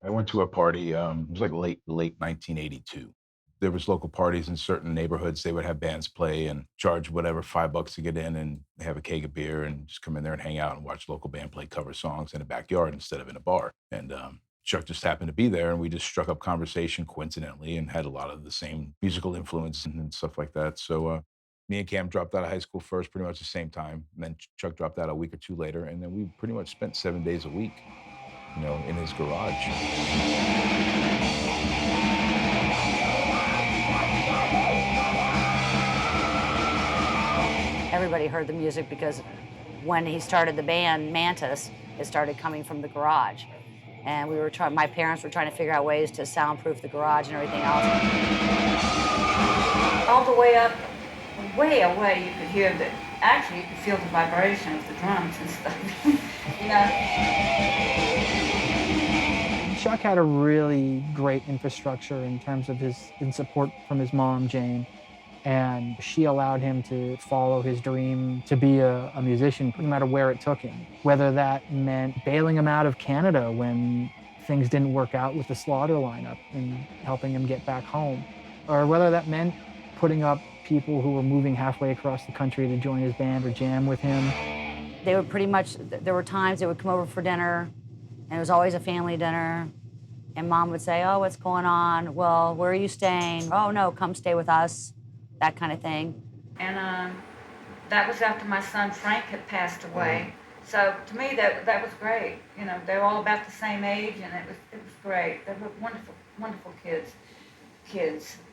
I went to a party, it was like late 1982. There was local parties in certain neighborhoods. They would have bands play and charge whatever, $5 to get in and have a keg of beer and just come in there and hang out and watch local band play cover songs in a backyard instead of in a bar. And Chuck just happened to be there, and we just struck up conversation coincidentally and had a lot of the same musical influence and stuff like that. So me and Cam dropped out of high school first, pretty much the same time. And then Chuck dropped out a week or two later, and then we pretty much spent 7 days a week, in his garage. Everybody heard the music because when he started the band Mantis, it started coming from the garage. And my parents were trying to figure out ways to soundproof the garage and everything else. All the way up, way away, you could hear actually you could feel the vibration of the drums and stuff, Chuck had a really great infrastructure in terms of in support from his mom, Jane. And she allowed him to follow his dream to be a musician, no matter where it took him. Whether that meant bailing him out of Canada when things didn't work out with the Slaughter lineup and helping him get back home, or whether that meant putting up people who were moving halfway across the country to join his band or jam with him. They would there were times they would come over for dinner, and it was always a family dinner. And Mom would say, "Oh, what's going on? Well, where are you staying? Oh, no, come stay with us." That kind of thing. And that was after my son Frank had passed away. So to me, that was great. They're all about the same age, and it was great. They were wonderful, wonderful kids.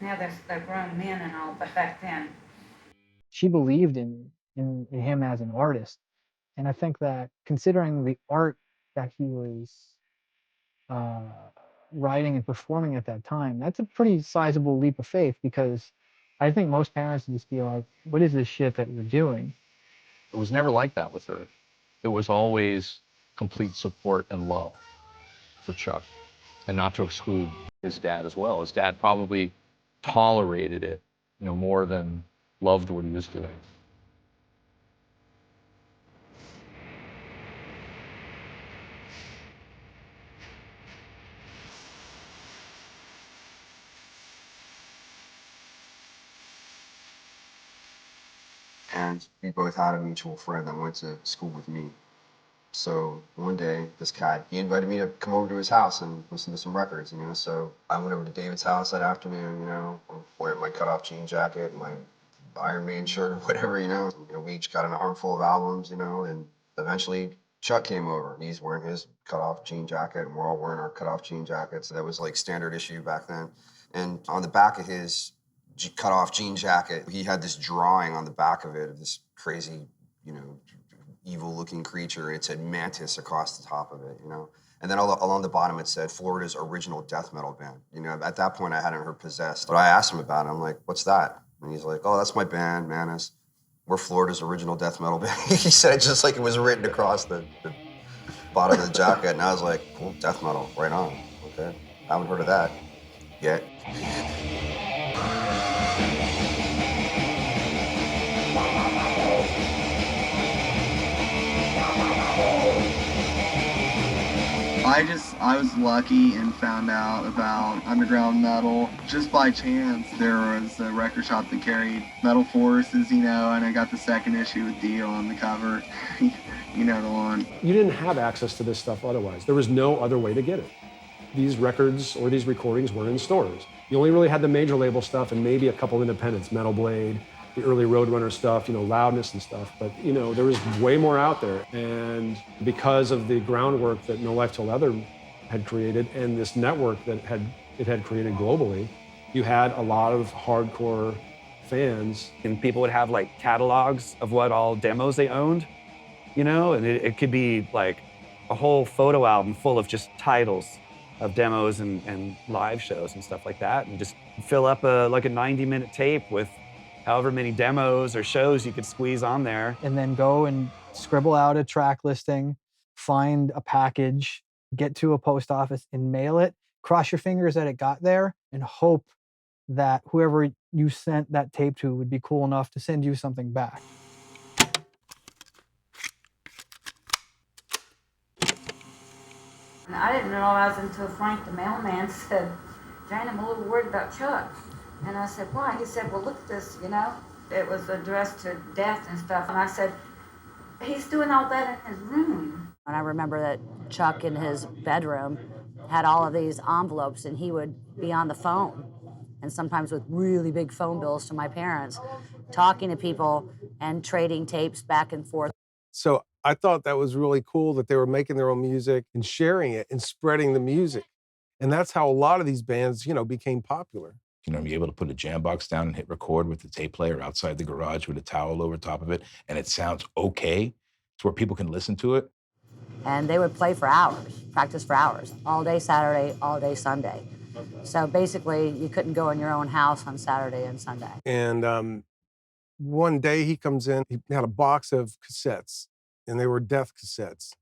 Now they're grown men and all, but back then. She believed in him as an artist. And I think that considering the art that he was uh, writing and performing at that time, that's a pretty sizable leap of faith, because I think most parents would just be like, what is this shit that you're doing? It was never like that with her. It was always complete support and love for Chuck, and not to exclude his dad as well. His dad probably tolerated it, more than loved what he was doing. And we both had a mutual friend that went to school with me. So one day, this cat, he invited me to come over to his house and listen to some records, So I went over to David's house that afternoon, wearing my cut-off jean jacket, my Iron Man shirt or whatever, We each got an armful of albums, and eventually Chuck came over. He's wearing his cut-off jean jacket, and we're all wearing our cut-off jean jackets. That was like standard issue back then. And on the back of his cut-off jean jacket, he had this drawing on the back of it of this crazy, evil-looking creature. It said Mantis across the top of it, And then along the bottom it said Florida's original death metal band. At that point I hadn't heard Possessed. But I asked him about it. I'm like, what's that? And he's like, oh, that's my band, Mantis. We're Florida's original death metal band. He said it just like it was written across the bottom of the jacket. And I was like, cool, death metal, right on. Okay, haven't heard of that yet. I was lucky and found out about underground metal just by chance. There was a record shop that carried Metal Forces, and I got the second issue with Dio on the cover. The one. You didn't have access to this stuff otherwise. There was no other way to get it. These records or these recordings were in stores. You only really had the major label stuff and maybe a couple independents, Metal Blade, the early Roadrunner stuff, Loudness and stuff. But, there was way more out there. And because of the groundwork that No Life Till Leather had created and this network that it had created globally, you had a lot of hardcore fans. And people would have like catalogs of what all demos they owned, and it could be like a whole photo album full of just titles of demos and live shows and stuff like that, and just fill up a 90-minute tape with however many demos or shows you could squeeze on there. And then go and scribble out a track listing, find a package, get to a post office and mail it, cross your fingers that it got there, and hope that whoever you sent that tape to would be cool enough to send you something back. I didn't realize until Frank the mailman said, Jane, I'm a little worried about Chuck. And I said, why? He said, well, look at this, you know. It was addressed to death and stuff. And I said, he's doing all that in his room. And I remember that Chuck in his bedroom had all of these envelopes, and he would be on the phone, and sometimes with really big phone bills to my parents, talking to people and trading tapes back and forth. So I thought that was really cool that they were making their own music and sharing it and spreading the music. And that's how a lot of these bands, became popular. You're able to put a jam box down and hit record with the tape player outside the garage with a towel over top of it, and it sounds okay to where people can listen to it. And they would play for hours, practice for hours, all day Saturday, all day Sunday. So basically, you couldn't go in your own house on Saturday and Sunday. And one day he comes in, he had a box of cassettes, and they were Death cassettes.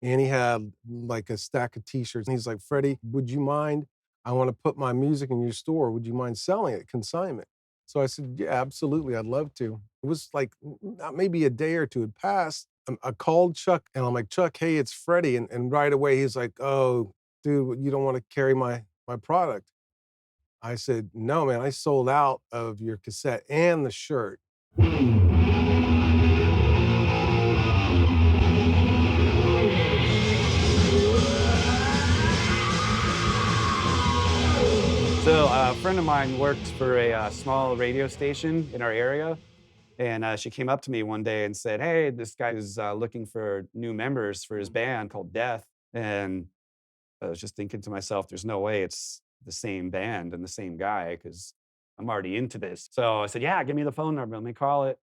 And he had like a stack of t-shirts. And he's like, Freddie, would you mind? I want to put my music in your store. Would you mind selling it, consignment? So I said, yeah, absolutely. I'd love to. It was like maybe a day or two had passed. I called Chuck and I'm like, Chuck, hey, it's Freddie. And right away he's like, oh, dude, you don't want to carry my product. I said, no, man, I sold out of your cassette and the shirt. So a friend of mine works for a small radio station in our area, and she came up to me one day and said, hey, this guy is looking for new members for his band called Death. And I was just thinking to myself, there's no way it's the same band and the same guy, because I'm already into this. So I said, yeah, give me the phone number, let me call it.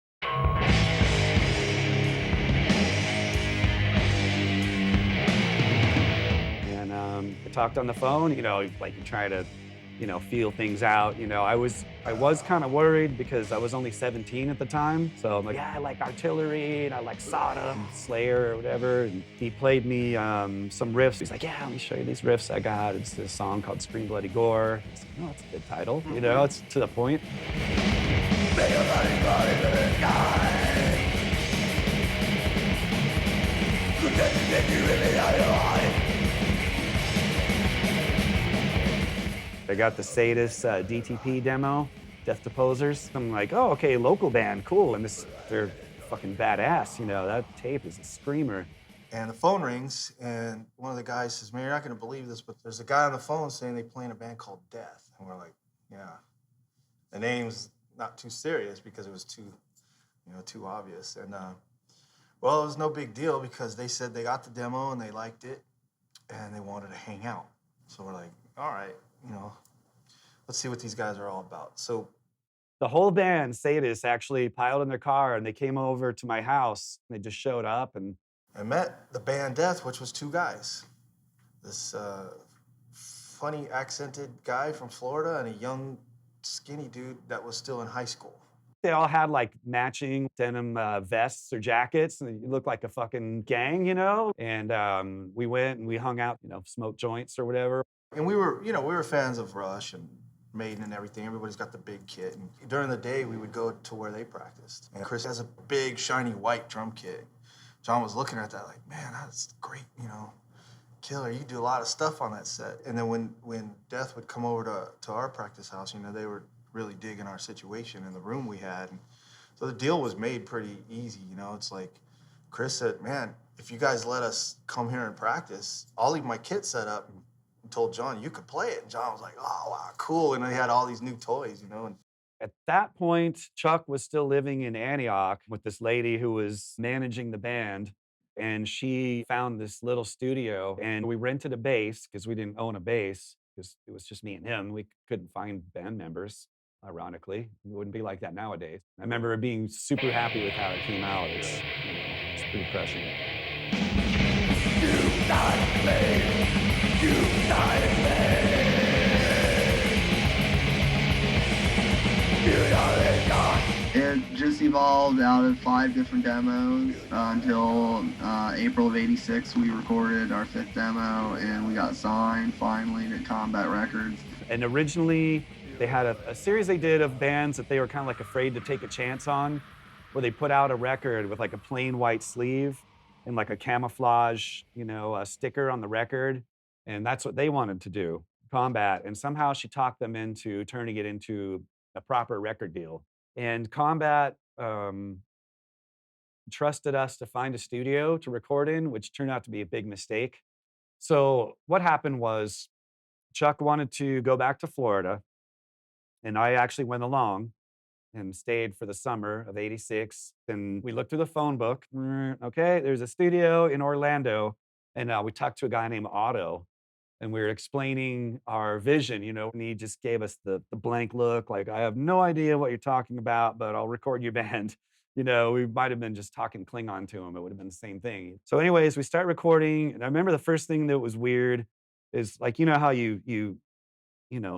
And I talked on the phone, like you try to feel things out. I was kind of worried because I was only 17 at the time. So I'm like, yeah, I like Artillery and I like Sodom, Slayer or whatever. And he played me some riffs. He's like, yeah, let me show you these riffs I got. It's this song called Scream Bloody Gore. I was like, oh, that's a good title. It's to the point. I got the Sadist DTP demo, Death to Posers. I'm like, oh, okay, local band, cool. And they're fucking badass, that tape is a screamer. And the phone rings, and one of the guys says, man, you're not gonna believe this, but there's a guy on the phone saying they play in a band called Death. And we're like, yeah. The name's not too serious because it was too obvious. And well, it was no big deal because they said they got the demo and they liked it and they wanted to hang out. So we're like, all right, let's see what these guys are all about. So the whole band, Sadist, actually piled in their car and they came over to my house. They just showed up and I met the band Death, which was two guys. This funny accented guy from Florida and a young skinny dude that was still in high school. They all had like matching denim vests or jackets, and you looked like a fucking gang, And we went and we hung out, smoked joints or whatever. And we were fans of Rush and Maiden and everything. Everybody's got the big kit. And during the day, we would go to where they practiced. And Chris has a big, shiny white drum kit. John was looking at that like, man, that's great, killer. You do a lot of stuff on that set. And then when Death would come over to our practice house, they were really digging our situation in the room we had. And so the deal was made pretty easy, It's like Chris said, man, if you guys let us come here and practice, I'll leave my kit set up and told John, you could play it. And John was like, oh, wow, cool. And they had all these new toys, And at that point, Chuck was still living in Antioch with this lady who was managing the band. And she found this little studio and we rented a bass because we didn't own a bass because it was just me and him. We couldn't find band members, ironically. It wouldn't be like that nowadays. I remember being super happy with how it came out. It's pretty crushing. It just evolved out of 5 different demos until April of '86. We recorded our 5th demo and we got signed finally to Combat Records. And originally, they had a series they did of bands that they were kind of like afraid to take a chance on, where they put out a record with like a plain white sleeve in like a camouflage, a sticker on the record. And that's what they wanted to do, Combat. And somehow she talked them into turning it into a proper record deal. And Combat trusted us to find a studio to record in, which turned out to be a big mistake. So what happened was Chuck wanted to go back to Florida, and I actually went along and stayed for the summer of '86. And we looked through the phone book. Okay, there's a studio in Orlando. And we talked to a guy named Otto, and we were explaining our vision, and he just gave us the blank look, like, I have no idea what you're talking about, but I'll record your band. We might have been just talking Klingon to him. It would have been the same thing. So anyways, we start recording. And I remember the first thing that was weird is like, how you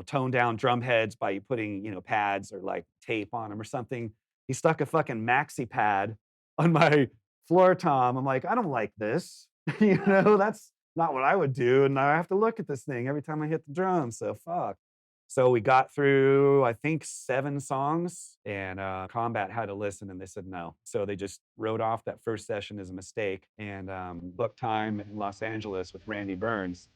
tone down drum heads by putting, pads or like tape on them or something. He stuck a fucking maxi pad on my floor tom. I'm like, I don't like this. That's not what I would do. And I have to look at this thing every time I hit the drum. So fuck. So we got through, I think, 7 songs, and Combat had to listen, and they said no. So they just wrote off that first session as a mistake and booked time in Los Angeles with Randy Burns.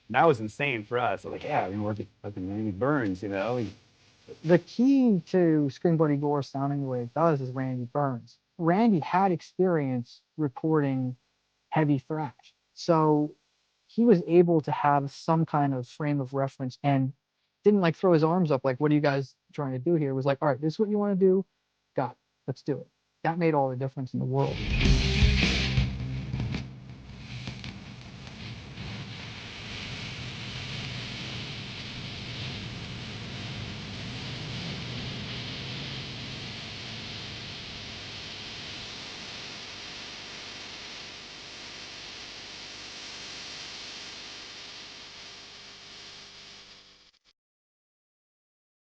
And that was insane for us. So like, yeah, we worked with fucking Randy Burns, The key to Scream Bloody Gore sounding the way it does is Randy Burns. Randy had experience recording heavy thrash. So he was able to have some kind of frame of reference and didn't like throw his arms up like, what are you guys trying to do here? It was like, all right, this is what you want to do. Got it. Let's do it. That made all the difference in the world.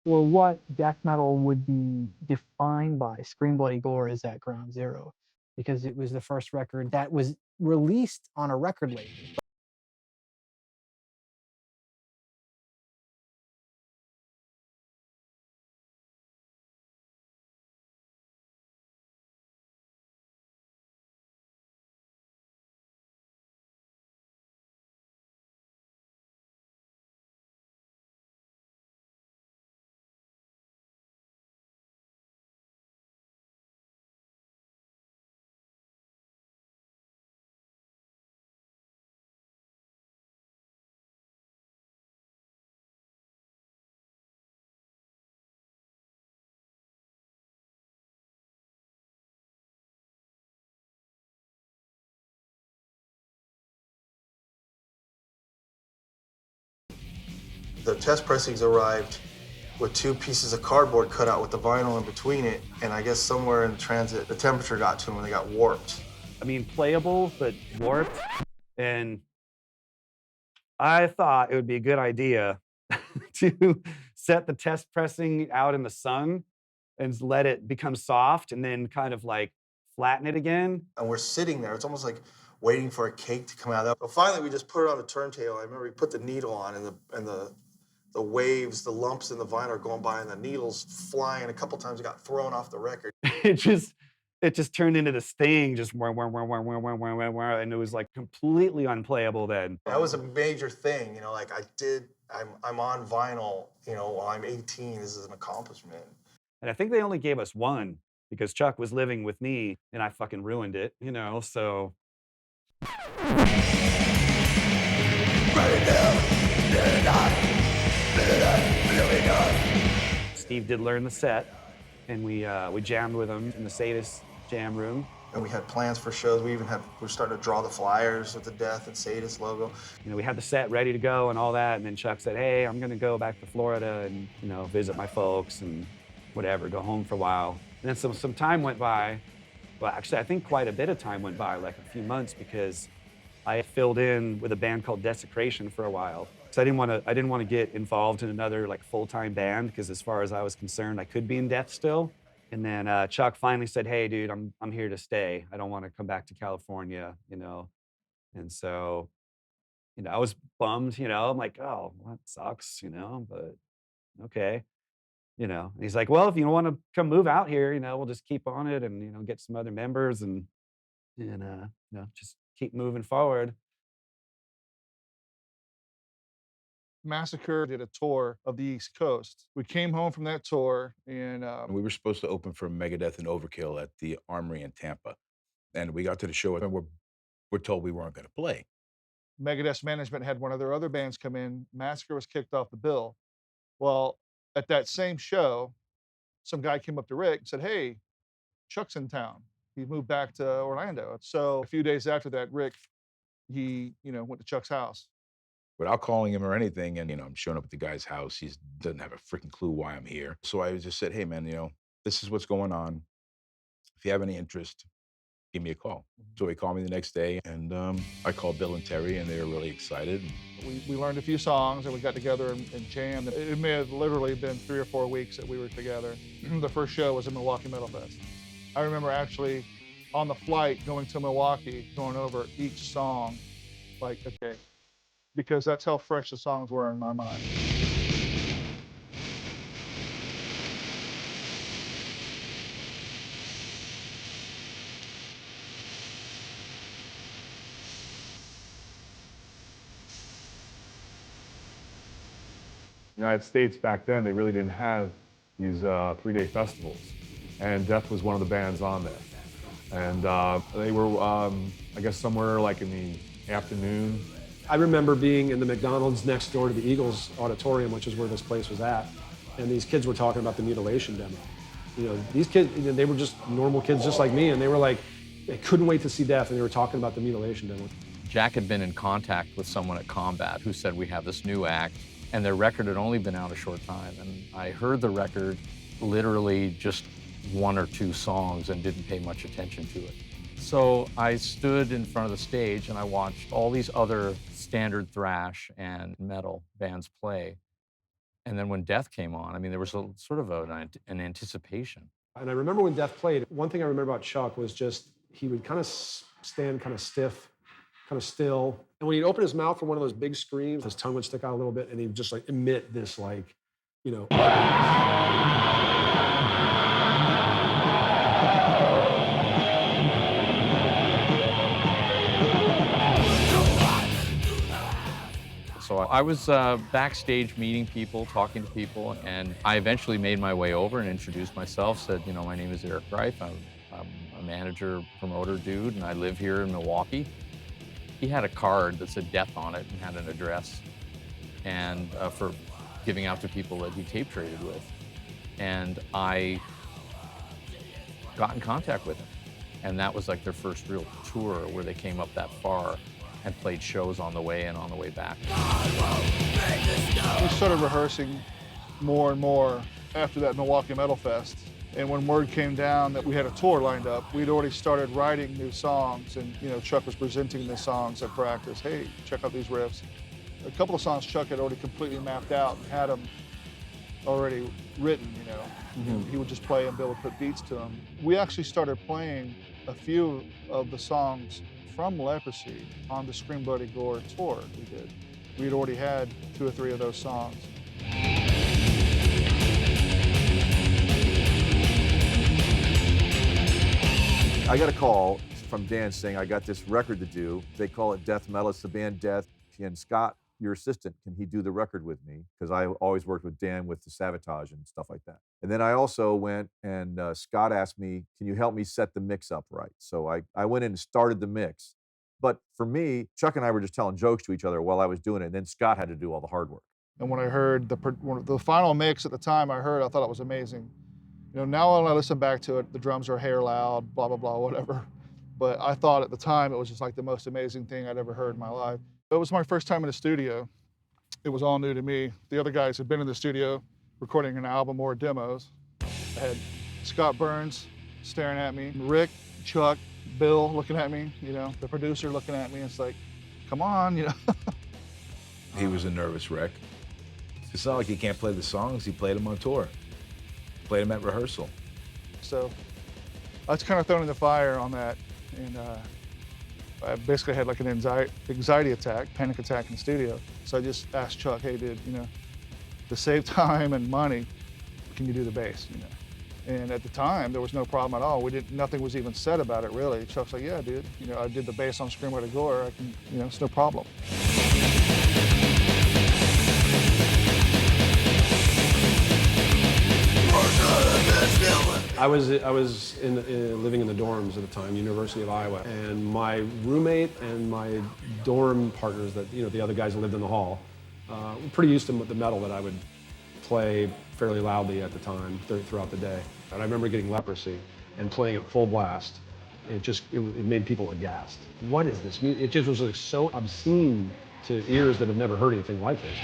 Well, what death metal would be defined by, Scream Bloody Gore is at ground zero, because it was the first record that was released on a record label. The test pressings arrived with 2 pieces of cardboard cut out with the vinyl in between it, and I guess somewhere in transit, the temperature got to them and they got warped. I mean, playable, but warped. And I thought it would be a good idea to set the test pressing out in the sun and let it become soft and then kind of like flatten it again. And we're sitting there, it's almost like waiting for a cake to come out of that. But finally, we just put it on the turntable. I remember we put the needle on, and the waves, the lumps in the vinyl are going by, and the needles flying. A couple times it got thrown off the record. it just turned into this thing, just wah, wah, wah, wah, wah, wah, wah, wah, wah, and it was like completely unplayable then. That was a major thing, like I'm on vinyl, while I'm 18, this is an accomplishment. And I think they only gave us 1 because Chuck was living with me and I fucking ruined it, so. Steve did learn the set, and we jammed with him in the Sadist jam room. And we had plans for shows. We were starting to draw the flyers with the Death and Sadist logo. We had the set ready to go and all that, and then Chuck said, hey, I'm gonna go back to Florida and, visit my folks and whatever, go home for a while. And then some time went by. Well, actually, I think quite a bit of time went by, like a few months, because I filled in with a band called Desecration for a while. So I didn't want to get involved in another like full-time band, because as far as I was concerned, I could be in Death still. And then Chuck finally said, hey, dude, I'm here to stay. I don't want to come back to California, And so, I was bummed, I'm like, oh, well, that sucks, but okay. And he's like, well, if you want to come move out here, we'll just keep on it and, get some other members. And and just keep moving forward. Massacre did a tour of the East Coast. We came home from that tour, and And we were supposed to open for Megadeth and Overkill at the Armory in Tampa. And we got to the show and we're told we weren't going to play. Megadeth's management had one of their other bands come in. Massacre was kicked off the bill. Well, at that same show, some guy came up to Rick and said, "Hey, Chuck's in town. He moved back to Orlando." So a few days after that, Rick, he went to Chuck's house. Without calling him or anything, and I'm showing up at the guy's house. He doesn't have a freaking clue why I'm here. So I just said, "Hey, man, this is what's going on. If you have any interest, give me a call." So he called me the next day, and I called Bill and Terry, and they were really excited. We learned a few songs, and we got together and jammed. It may have literally been 3 or 4 weeks that we were together. The first show was at Milwaukee Metal Fest. I remember actually on the flight going to Milwaukee, going over each song, like, okay, because that's how fresh the songs were in my mind. United States back then, they really didn't have these 3-day festivals. And Death was one of the bands on there. And they were, I guess, somewhere like in the afternoon. I remember being in the McDonald's next door to the Eagles auditorium, which is where this place was at. And these kids were talking about the mutilation demo. These kids, they were just normal kids just like me. And they were like, they couldn't wait to see Death. And they were talking about the mutilation demo. Jack had been in contact with someone at Combat who said, we have this new act. And their record had only been out a short time. And I heard the record, literally just 1 or 2 songs, and didn't pay much attention to it. So I stood in front of the stage and I watched all these other standard thrash and metal bands play. And then when Death came on, I mean, there was a sort of an anticipation. And I remember when Death played, one thing I remember about Chuck was just, he would kind of stand kind of stiff, kind of still. And when he'd open his mouth for one of those big screams, his tongue would stick out a little bit and he'd just like emit this So I was backstage meeting people, talking to people, and I eventually made my way over and introduced myself, said, my name is Eric Greif. I'm a manager, promoter dude, and I live here in Milwaukee. He had a card that said Death on it and had an address, and for giving out to people that he tape traded with. And I got in contact with him. And that was like their first real tour where they came up that far and played shows on the way and on the way back. We started rehearsing more and more after that Milwaukee Metal Fest. And when word came down that we had a tour lined up, we'd already started writing new songs, and Chuck was presenting the songs at practice. Hey, check out these riffs. A couple of songs Chuck had already completely mapped out and had them already written, He would just play and Bill would put beats to them. We actually started playing a few of the songs from Leprosy on the Scream Bloody Gore tour we did. We had already had 2 or 3 of those songs. I got a call from Dan saying, I got this record to do. They call it Death Metal. It's the band Death. And Scott, your assistant, can he do the record with me? Because I always worked with Dan with the Sabotage and stuff like that. And then I also went and Scott asked me, can you help me set the mix up right? So I went in and started the mix. But for me, Chuck and I were just telling jokes to each other while I was doing it. And then Scott had to do all the hard work. And when I heard the final mix at the time I thought it was amazing. Now when I listen back to it, the drums are hair loud, blah, blah, blah, whatever. But I thought at the time it was just like the most amazing thing I'd ever heard in my life. It was my first time in the studio. It was all new to me. The other guys had been in the studio recording an album or demos. I had Scott Burns staring at me, Rick, Chuck, Bill looking at me, the producer looking at me. It's like, come on, He was a nervous wreck. It's not like he can't play the songs. He played them on tour. Played them at rehearsal. So I was kind of thrown in the fire on that. And I basically had like an anxiety attack, panic attack in the studio. So I just asked Chuck, hey, dude, to save time and money, can you do the bass, And at the time, there was no problem at all. Nothing was even said about it, really. Chuck's like, yeah, dude, I did the bass on Scream at a Gore. I can, it's no problem. I was living in the dorms at the time, University of Iowa, and my roommate and my dorm partners, the other guys that lived in the hall, were pretty used to the metal that I would play fairly loudly at the time throughout the day. And I remember getting Leprosy and playing it full blast. It made people aghast. What is this music? It just was like so obscene to ears that have never heard anything like this.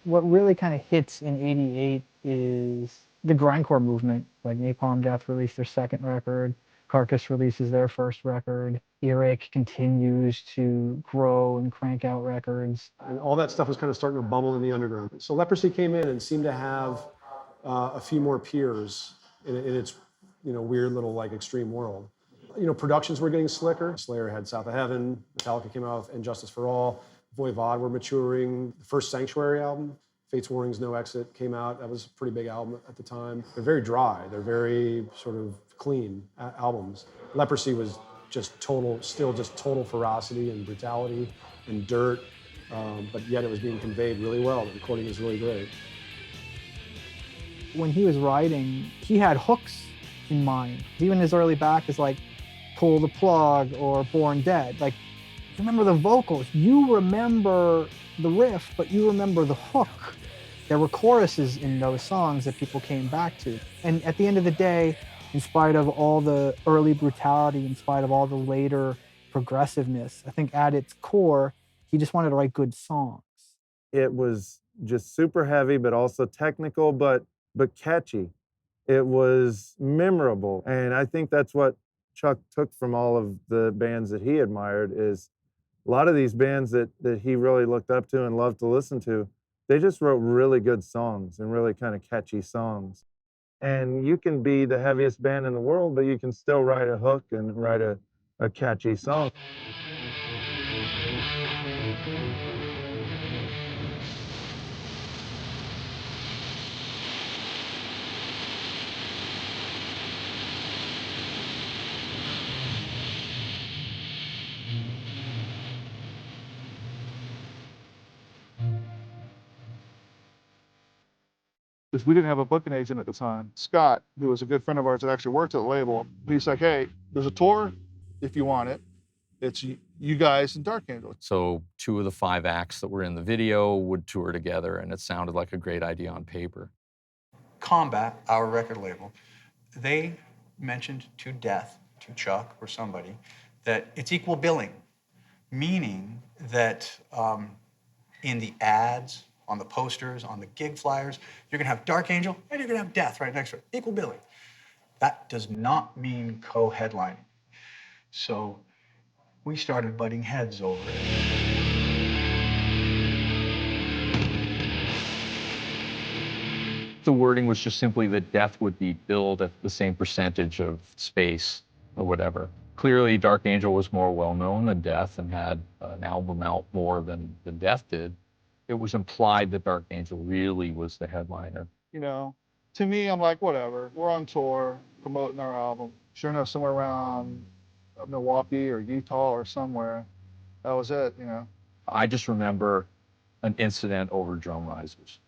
What really kind of hits in '88 is the grindcore movement. Like Napalm Death released their second record, Carcass releases their first record, Earache continues to grow and crank out records. And all that stuff was kind of starting to bubble in the underground. So Leprosy came in and seemed to have a few more peers in its weird little like extreme world. Productions were getting slicker. Slayer had South of Heaven, Metallica came out with Injustice for All, Voivod were maturing. The first Sanctuary album, Fate's Warning's No Exit, came out. That was a pretty big album at the time. They're very dry. They're very sort of clean albums. Leprosy was still just total ferocity and brutality and dirt, but yet it was being conveyed really well. The recording was really great. When he was writing, he had hooks in mind. Even as early back as like Pull the Plug or Born Dead. Like, you remember the vocals, you remember the riff, but you remember the hook. There were choruses in those songs that people came back to. And at the end of the day, in spite of all the early brutality, in spite of all the later progressiveness, I think at its core, he just wanted to write good songs. It was just super heavy, but also technical, but catchy. It was memorable. And I think that's what Chuck took from all of the bands that he admired is a lot of these bands that he really looked up to and loved to listen to, they just wrote really good songs and really kind of catchy songs. And you can be the heaviest band in the world, but you can still write a hook and write a catchy song. Because we didn't have a booking agent at the time. Scott, who was a good friend of ours that actually worked at the label, he's like, hey, there's a tour if you want it. It's you guys and Dark Angel. So 2 of the 5 acts that were in the video would tour together, and it sounded like a great idea on paper. Combat, our record label, they mentioned to Death, to Chuck or somebody, that it's equal billing, meaning that in the ads, on the posters, on the gig flyers, you're gonna have Dark Angel and you're gonna have Death right next to it, equal billing. That does not mean co-headlining. So we started butting heads over it. The wording was just simply that Death would be billed at the same percentage of space or whatever. Clearly, Dark Angel was more well-known than Death and had an album out more than Death did. It was implied that Dark Angel really was the headliner. To me, I'm like, whatever. We're on tour, promoting our album. Sure enough, somewhere around Milwaukee or Utah or somewhere, that was it, I just remember an incident over drum risers.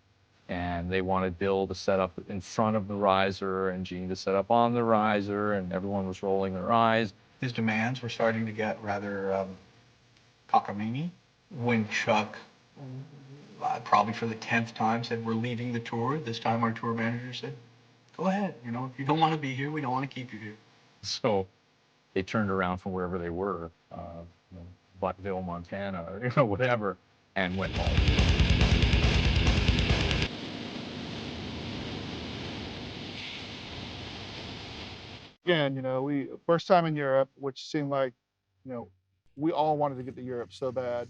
And they wanted Bill to set up in front of the riser and Gene to set up on the riser, and everyone was rolling their eyes. His demands were starting to get rather cockamamie. When Chuck, probably for the 10th time, said, we're leaving the tour, this time our tour manager said, go ahead, if you don't want to be here, we don't want to keep you here. So they turned around from wherever they were, Buttville, Montana, or whatever, and went home. Again, we first time in Europe, which seemed like, we all wanted to get to Europe so bad.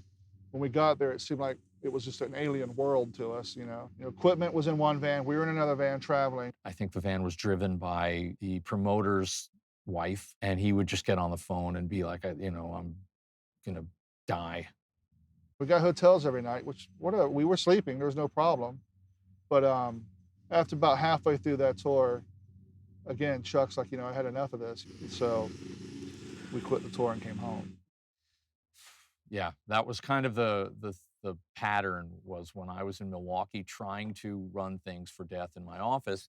When we got there, it seemed like It was just an alien world to us, you know. Equipment was in one van, we were in another van traveling. I think the van was driven by the promoter's wife, and he would just get on the phone and be like, I'm gonna die. We got hotels every night, which whatever, we were sleeping, there was no problem. But after about halfway through that tour, again, Chuck's like, I had enough of this. So we quit the tour and came home. Yeah, that was kind of the pattern. Was when I was in Milwaukee trying to run things for Death in my office,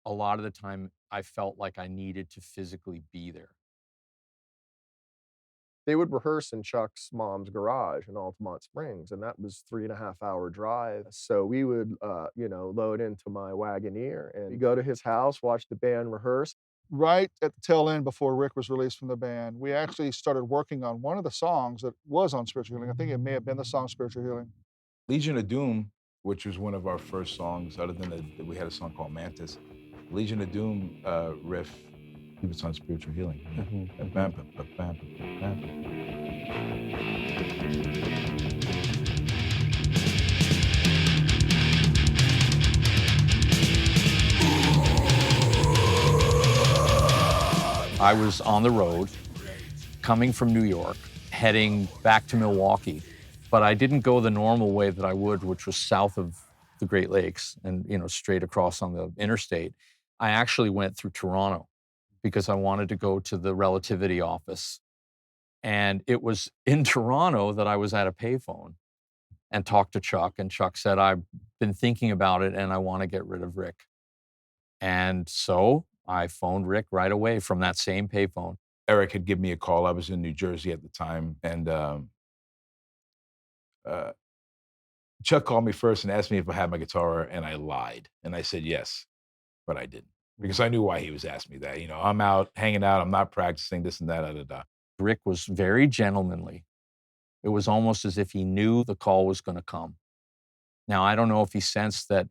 a lot of the time I felt like I needed to physically be there. They would rehearse in Chuck's mom's garage in Altamonte Springs, and that was 3.5 hour drive. So we would, load into my Wagoneer and go to his house, watch the band rehearse. Right at the tail end before Rick was released from the band, we actually started working on one of the songs that was on Spiritual Healing. I think it may have been the song Spiritual Healing. Legion of Doom, which was one of our first songs, other than we had a song called Mantis. Legion of Doom riff, he was on Spiritual Healing. Yeah. Bam, bam, bam, bam, bam, bam. I was on the road, coming from New York, heading back to Milwaukee, but I didn't go the normal way that I would, which was south of the Great Lakes and, straight across on the interstate. I actually went through Toronto because I wanted to go to the relativity office. And it was in Toronto that I was at a payphone and talked to Chuck, and Chuck said, I've been thinking about it and I want to get rid of Rick. And so I phoned Rick right away from that same payphone. Eric had given me a call. I was in New Jersey at the time, and Chuck called me first and asked me if I had my guitar, and I lied. And I said yes, but I didn't, because I knew why he was asking me that. I'm out hanging out, I'm not practicing this and that, da, da, da. Rick was very gentlemanly. It was almost as if he knew the call was going to come. Now, I don't know if he sensed that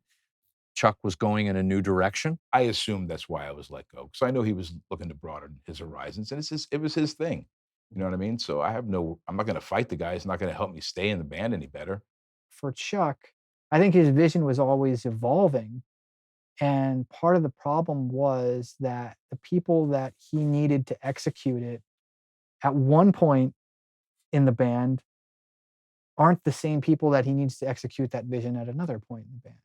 Chuck was going in a new direction. I assumed that's why I was let go, because I know he was looking to broaden his horizons, and it was his thing. You know what I mean? So I'm not going to fight the guy. It's not going to help me stay in the band any better. For Chuck, I think his vision was always evolving. And part of the problem was that the people that he needed to execute it at one point in the band aren't the same people that he needs to execute that vision at another point in the band.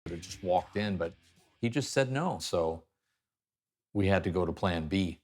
Could have just walked in, but he just said no. So we had to go to plan B.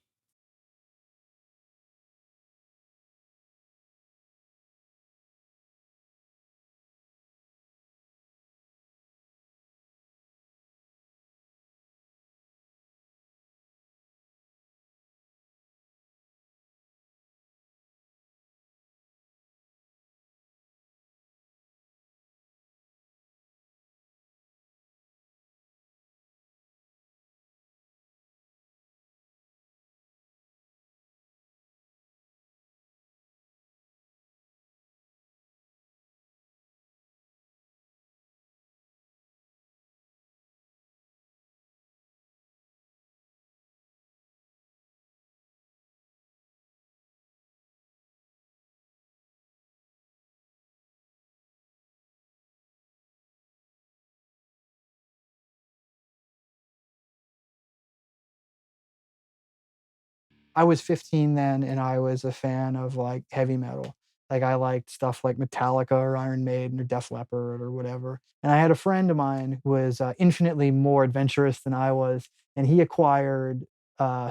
I was 15 then, and I was a fan of like heavy metal. Like I liked stuff like Metallica or Iron Maiden or Def Leppard or whatever. And I had a friend of mine who was infinitely more adventurous than I was, and he acquired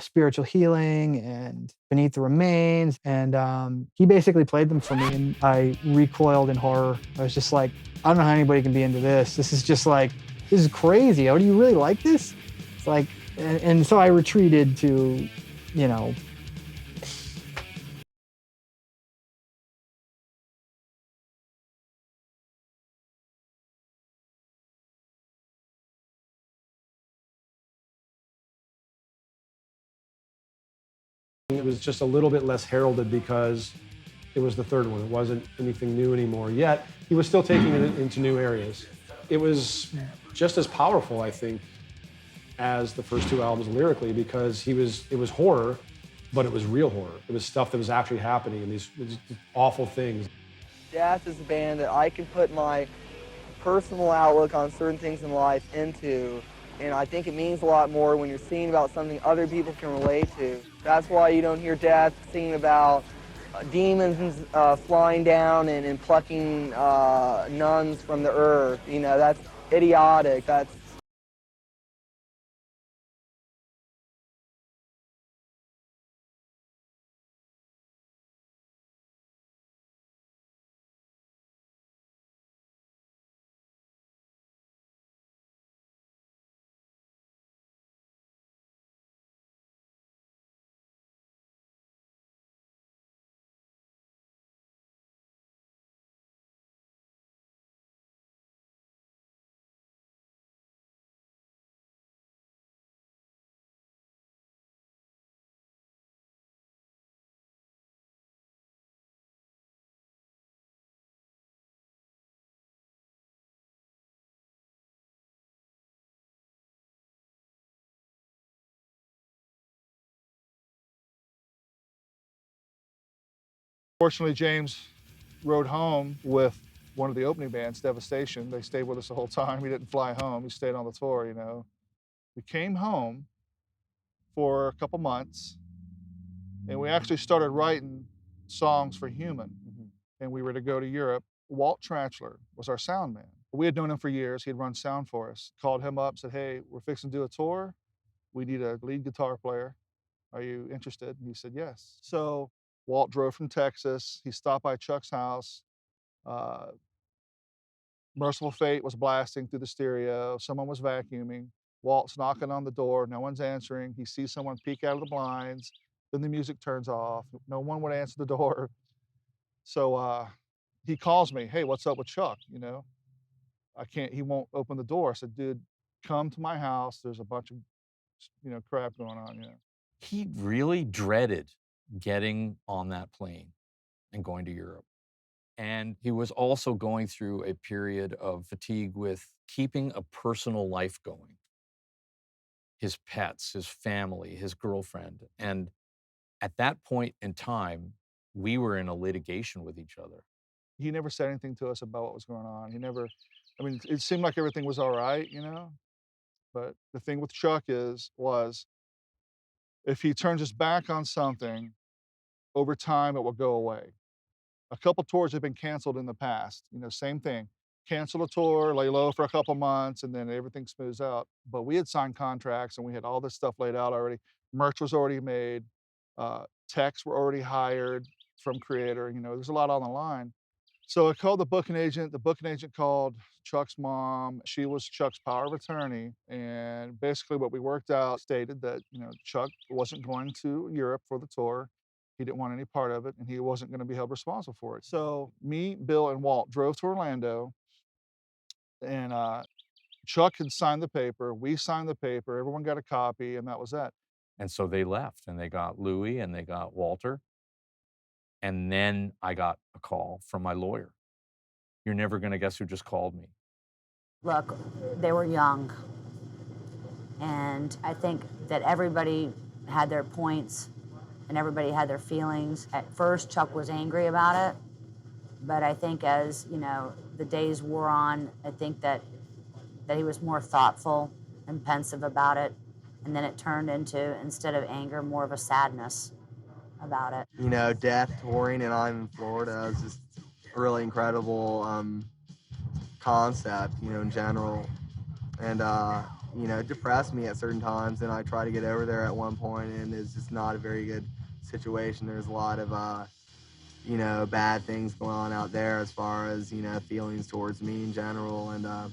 spiritual healing and Beneath the Remains, and he basically played them for me, and I recoiled in horror. I was just like, I don't know how anybody can be into this. This is just like, this is crazy. Oh, do you really like this? It's like, and so I retreated to, you know, It was just a little bit less heralded because it was the third one. It wasn't anything new anymore. Yet he was still taking it into new areas. It was just as powerful, I think, as the first two albums lyrically, because it was horror, but it was real horror. It was stuff that was actually happening, and these awful things. Death is a band that I can put my personal outlook on certain things in life into, and I think it means a lot more when you're singing about something other people can relate to. That's why you don't hear Death singing about demons flying down and plucking nuns from the earth. You know, that's idiotic. That's Fortunately, James rode home with one of the opening bands, Devastation. They stayed with us the whole time. He didn't fly home. He stayed on the tour, you know. We came home for a couple months, and we actually started writing songs for Human. And we were to go to Europe. Walt Tranchler was our sound man. We had known him for years. He had run sound for us. Called him up, said, hey, we're fixing to do a tour. We need a lead guitar player. Are you interested? And he said, yes. So Walt drove from Texas. He stopped by Chuck's house. Uh, Merciful Fate was blasting through the stereo. Someone was vacuuming. Walt's knocking on the door. No one's answering. He sees someone peek out of the blinds. Then the music turns off. No one would answer the door. So he calls me. Hey, what's up with Chuck? You know, he won't open the door. I said, dude, come to my house. There's a bunch of, crap going on. He really dreaded getting on that plane and going to Europe. And he was also going through a period of fatigue with keeping a personal life going. His pets, his family, his girlfriend. And at that point in time, we were in a litigation with each other. He never said anything to us about what was going on. It seemed like everything was all right, But the thing with Chuck was if he turns his back on something, over time it will go away. A couple tours have been canceled in the past, same thing. Cancel a tour, lay low for a couple months, and then everything smooths out. But we had signed contracts and we had all this stuff laid out already. Merch was already made. Techs were already hired from Creator. There's a lot on the line. So I called the booking agent. The booking agent called Chuck's mom. She was Chuck's power of attorney. And basically what we worked out stated that, Chuck wasn't going to Europe for the tour. He didn't want any part of it, and he wasn't going to be held responsible for it. So me, Bill, and Walt drove to Orlando, and Chuck had signed the paper. We signed the paper. Everyone got a copy, and that was that. And so they left, and they got Louis, and they got Walter. And then I got a call from my lawyer. You're never going to guess who just called me. Look, they were young. And I think that everybody had their points and everybody had their feelings. At first, Chuck was angry about it. But I think as, the days wore on, I think that he was more thoughtful and pensive about it. And then it turned into, instead of anger, more of a sadness. about it. You know, Death touring and I'm in Florida is just a really incredible concept, you know, in general. And, you know, it depressed me at certain times, and I tried to get over there at one point, and it's just not a very good situation. There's a lot of, you know, bad things going on out there as far as, you know, feelings towards me in general. And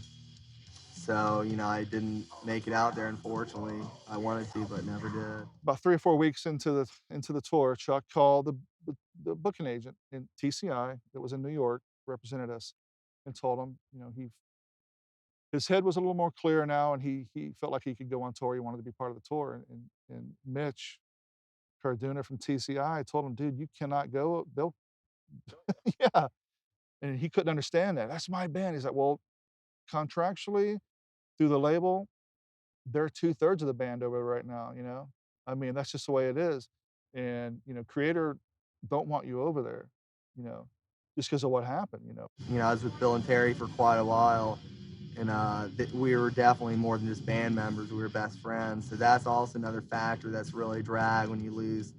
so, you know, I didn't make it out there, unfortunately. I wanted to, but never did. About 3 or 4 weeks into the tour, Chuck called the booking agent in TCI that was in New York, represented us, and told him, you know, his head was a little more clear now, and he felt like he could go on tour. He wanted to be part of the tour. And Mitch Carduna from TCI told him, dude, you cannot go. They'll, yeah. And he couldn't understand that. That's my band. He's like, well, contractually, through the label, they're 2/3 of the band over right now, you know? I mean, that's just the way it is. And, you know, Creator don't want you over there, you know, just because of what happened, you know? You know, I was with Bill and Terry for quite a while, and we were definitely more than just band members. We were best friends. So that's also another factor that's really a drag when you lose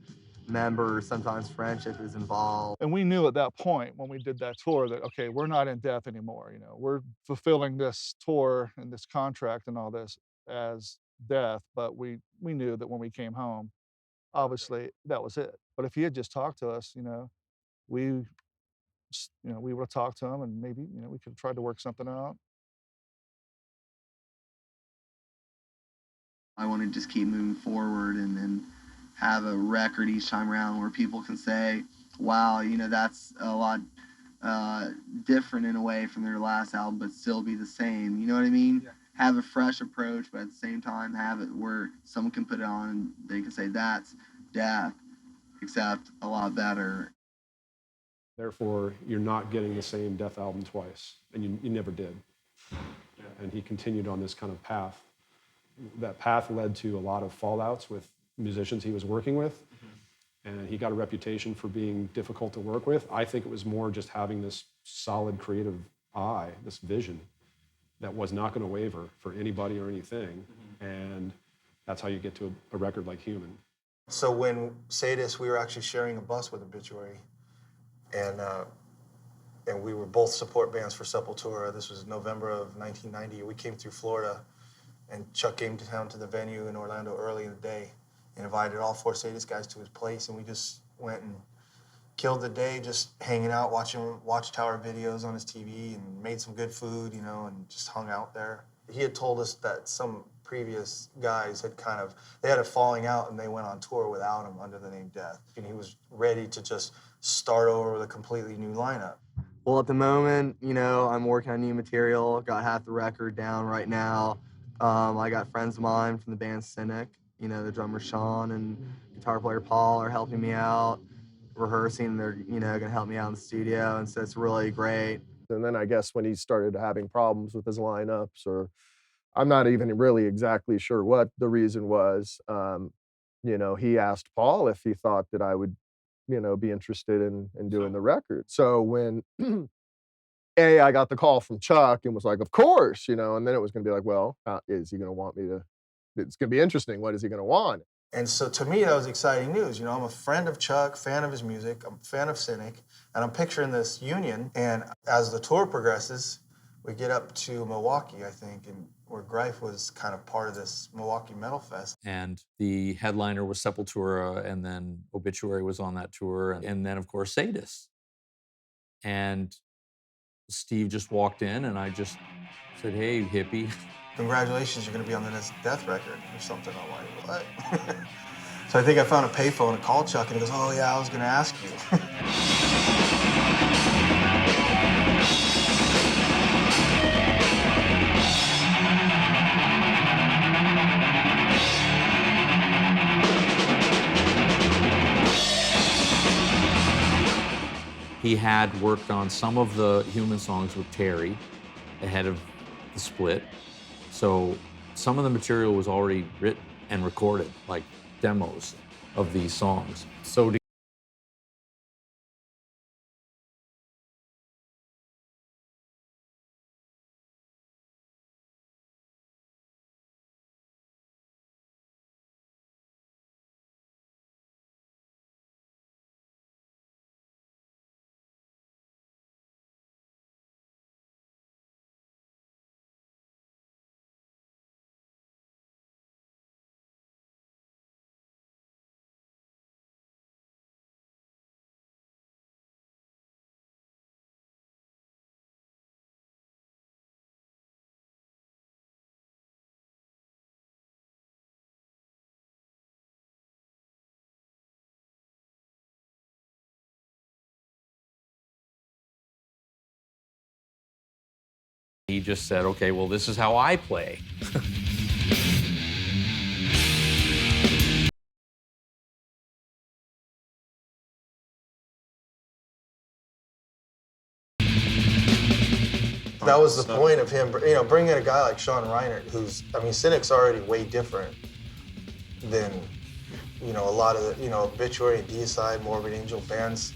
members. Sometimes friendship is involved. And we knew at that point when we did that tour that, okay, we're not in Death anymore, you know? We're fulfilling this tour and this contract and all this as Death, but we knew that when we came home, obviously, that was it. But if he had just talked to us, you know, we we would have talked to him, and maybe, you know, we could have tried to work something out. I want to just keep moving forward and have a record each time around where people can say, wow, you know, that's a lot different in a way from their last album, but still be the same. You know what I mean? Yeah. Have a fresh approach, but at the same time, have it where someone can put it on and they can say, that's Death, except a lot better. Therefore, you're not getting the same Death album twice, and you never did. And he continued on this kind of path. That path led to a lot of fallouts with musicians he was working with, and he got a reputation for being difficult to work with. I think it was more just having this solid creative eye, this vision that was not going to waver for anybody or anything, and that's how you get to a record like Human. So when Sadist, we were actually sharing a bus with Obituary, and we were both support bands for Sepultura. This was November of 1990. We came through Florida, and Chuck came down to the venue in Orlando early in the day and invited all 4 Sadist guys to his place, and we just went and killed the day just hanging out, watching Watchtower videos on his TV, and made some good food, you know, and just hung out there. He had told us that some previous guys had they had a falling out and they went on tour without him under the name Death. And he was ready to just start over with a completely new lineup. Well, at the moment, you know, I'm working on new material, got half the record down right now. I got friends of mine from the band Cynic, you know, the drummer Sean and guitar player Paul are helping me out, rehearsing. They're, you know, gonna help me out in the studio, and so it's really great. And then I guess when he started having problems with his lineups, or I'm not even really exactly sure what the reason was, you know, he asked Paul if he thought that I would, you know, be interested in doing the record. So when I got the call from Chuck and was like, of course, you know, and then it was gonna be like, well, is he gonna want me to, it's gonna be interesting. What is he gonna want? And so to me, that was exciting news. You know, I'm a friend of Chuck, fan of his music, I'm a fan of Cynic, and I'm picturing this union. And as the tour progresses, we get up to Milwaukee, I think, and where Greif was kind of part of this Milwaukee Metal Fest. And the headliner was Sepultura, and then Obituary was on that tour, and then, of course, Sadist. And Steve just walked in, and I just said, hey, hippie. Congratulations, you're going to be on the next Death record or something. I'm like, what? So I think I found a payphone and called Chuck, and he goes, oh, yeah, I was going to ask you. He had worked on some of the Human songs with Terry ahead of the split. So some of the material was already written and recorded, like demos of these songs. So to He just said, okay, well, this is how I play. That was the point of him, bringing a guy like Sean Reinert, who's, Cynic's already way different than, a lot of the, Obituary and Deicide, Morbid Angel bands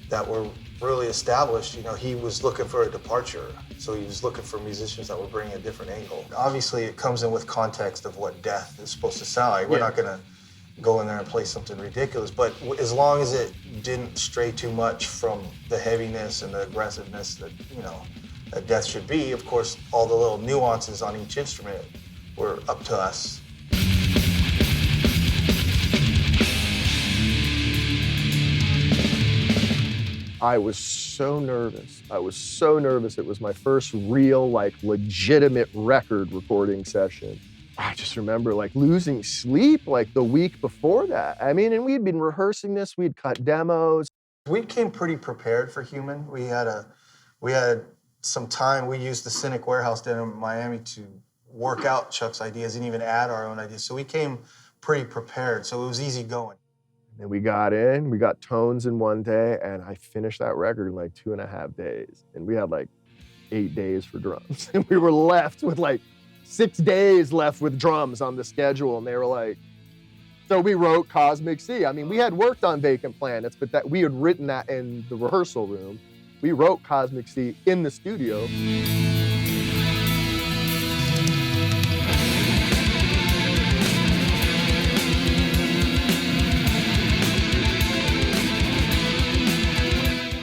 that were really established. He was looking for a departure. So he was looking for musicians that were bringing a different angle. Obviously, it comes in with context of what Death is supposed to sound like. We're not gonna go in there and play something ridiculous, but as long as it didn't stray too much from the heaviness and the aggressiveness that, that Death should be, of course, all the little nuances on each instrument were up to us. I was so nervous. I was so nervous. It was my first real, legitimate record recording session. I just remember, losing sleep, the week before that. And we'd been rehearsing this. We'd cut demos. We came pretty prepared for Human. We had some time. We used the Cynic warehouse down in Miami to work out Chuck's ideas and even add our own ideas. So we came pretty prepared. So it was easy going. And we got in, we got tones in one day, and I finished that record in 2.5 days. And we had 8 days for drums. And we were left with 6 days left with drums on the schedule. And they were so we wrote Cosmic Sea. We had worked on Vacant Planets, but that we had written that in the rehearsal room. We wrote Cosmic Sea in the studio.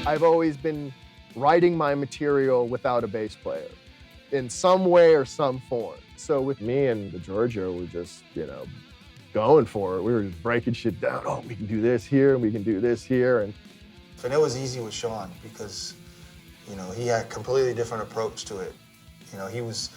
I've always been writing my material without a bass player in some way or some form. So with me and the Giorgio, we're just, going for it. We were just breaking shit down. Oh, we can do this here, and we can do this here. And it was easy with Sean because, he had a completely different approach to it. He was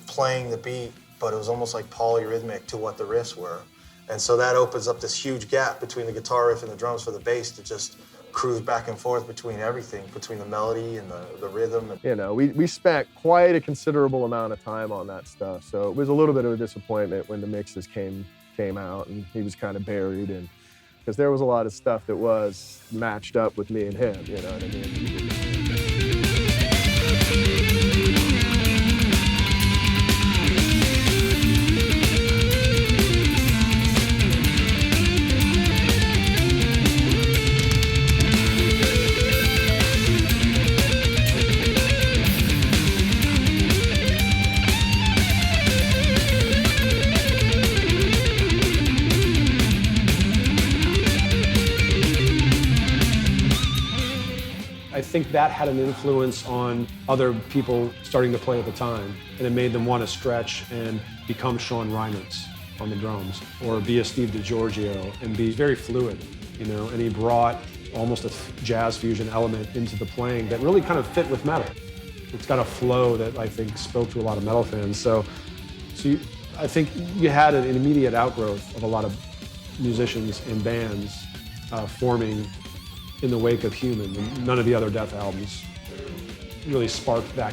playing the beat, but it was almost like polyrhythmic to what the riffs were. And so that opens up this huge gap between the guitar riff and the drums for the bass to just cruise back and forth between everything, between the melody and the rhythm. We spent quite a considerable amount of time on that stuff. So it was a little bit of a disappointment when the mixes came out and he was kind of buried, and because there was a lot of stuff that was matched up with me and him, you know what I mean? I think that had an influence on other people starting to play at the time, and it made them want to stretch and become Sean Reinerts on the drums, or be a Steve DiGiorgio and be very fluid, and he brought almost a jazz fusion element into the playing that really kind of fit with metal. It's got a flow that I think spoke to a lot of metal fans. I think you had an immediate outgrowth of a lot of musicians and bands forming in the wake of Human, and none of the other Death albums really sparked that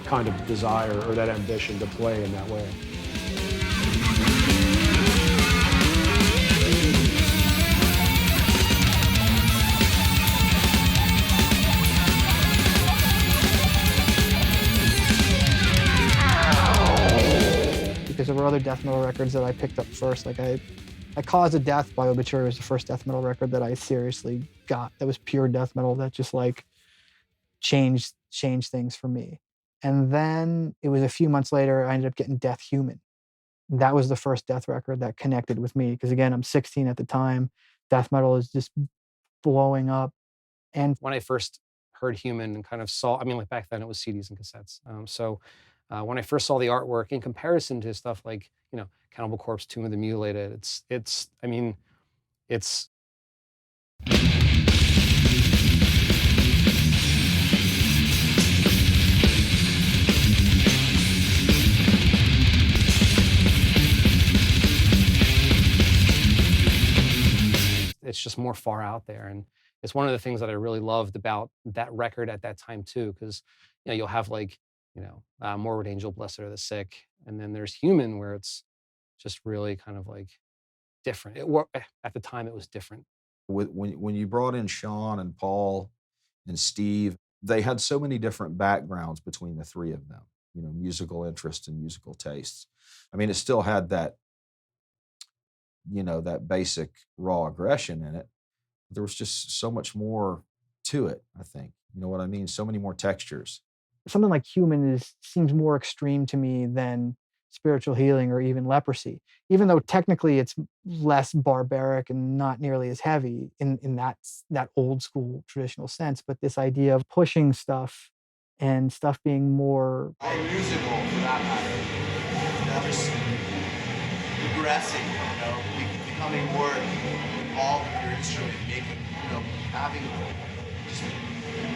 kind of desire or that ambition to play in that way. Because there were other death metal records that I picked up first. Cause of Death by Obituary was the first death metal record that I seriously got. That was pure death metal that just changed things for me. And then it was a few months later, I ended up getting Death Human. That was the first death record that connected with me. Because again, I'm 16 at the time. Death metal is just blowing up. And when I first heard Human and kind of saw, back then it was CDs and cassettes. When I first saw the artwork in comparison to stuff like, Cannibal Corpse, Tomb of the Mutilated, it's just more far out there. And it's one of the things that I really loved about that record at that time too, because you'll have Morbid Angel, Blessed Are the Sick. And then there's Human, where it's just really kind of like different. At the time, it was different. When you brought in Sean and Paul and Steve, they had so many different backgrounds between the three of them, musical interest and musical tastes. I mean, it still had that, that basic raw aggression in it. There was just so much more to it, I think. You know what I mean? So many more textures. Something like Human seems more extreme to me than spiritual healing or even leprosy, even though technically it's less barbaric and not nearly as heavy in that old school traditional sense. But this idea of pushing stuff and stuff being more musical for that matter. Just progressing, becoming more involved with your instrument,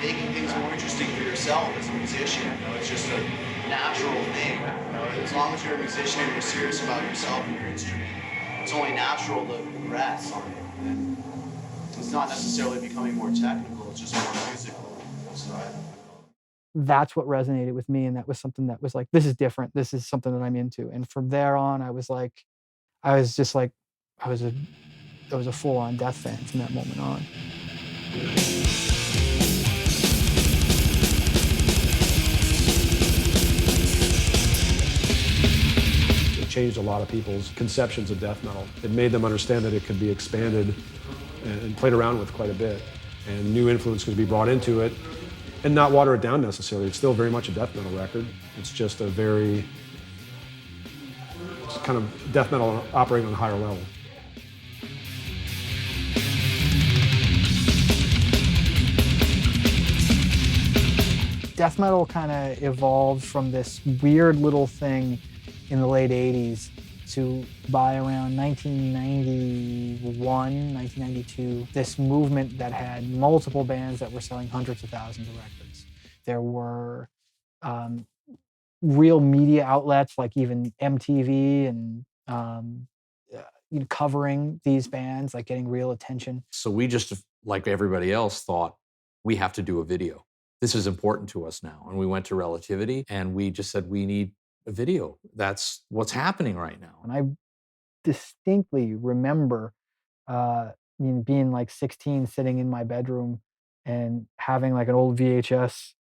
making things more interesting for yourself as a musician. It's just a natural thing. As long as you're a musician and you're serious about yourself and your instrument, it's only natural to progress on it. And it's not necessarily becoming more technical, it's just more musical. So that's what resonated with me, and that was something that was like, this is different. This is something that I'm into. And from there on, I was a full-on Death fan from that moment on. It changed a lot of people's conceptions of death metal. It made them understand that it could be expanded and played around with quite a bit, and new influence could be brought into it, and not water it down necessarily. It's still very much a death metal record. It's just it's kind of death metal operating on a higher level. Death metal kind of evolved from this weird little thing in the late 80s to, by around 1991, 1992, this movement that had multiple bands that were selling hundreds of thousands of records. There were real media outlets like even MTV and covering these bands, like getting real attention. So we just, like everybody else, thought we have to do a video. This is important to us now. And we went to Relativity and we just said, we need a video. That's what's happening right now. And I distinctly remember being like 16, sitting in my bedroom and having like an old VHS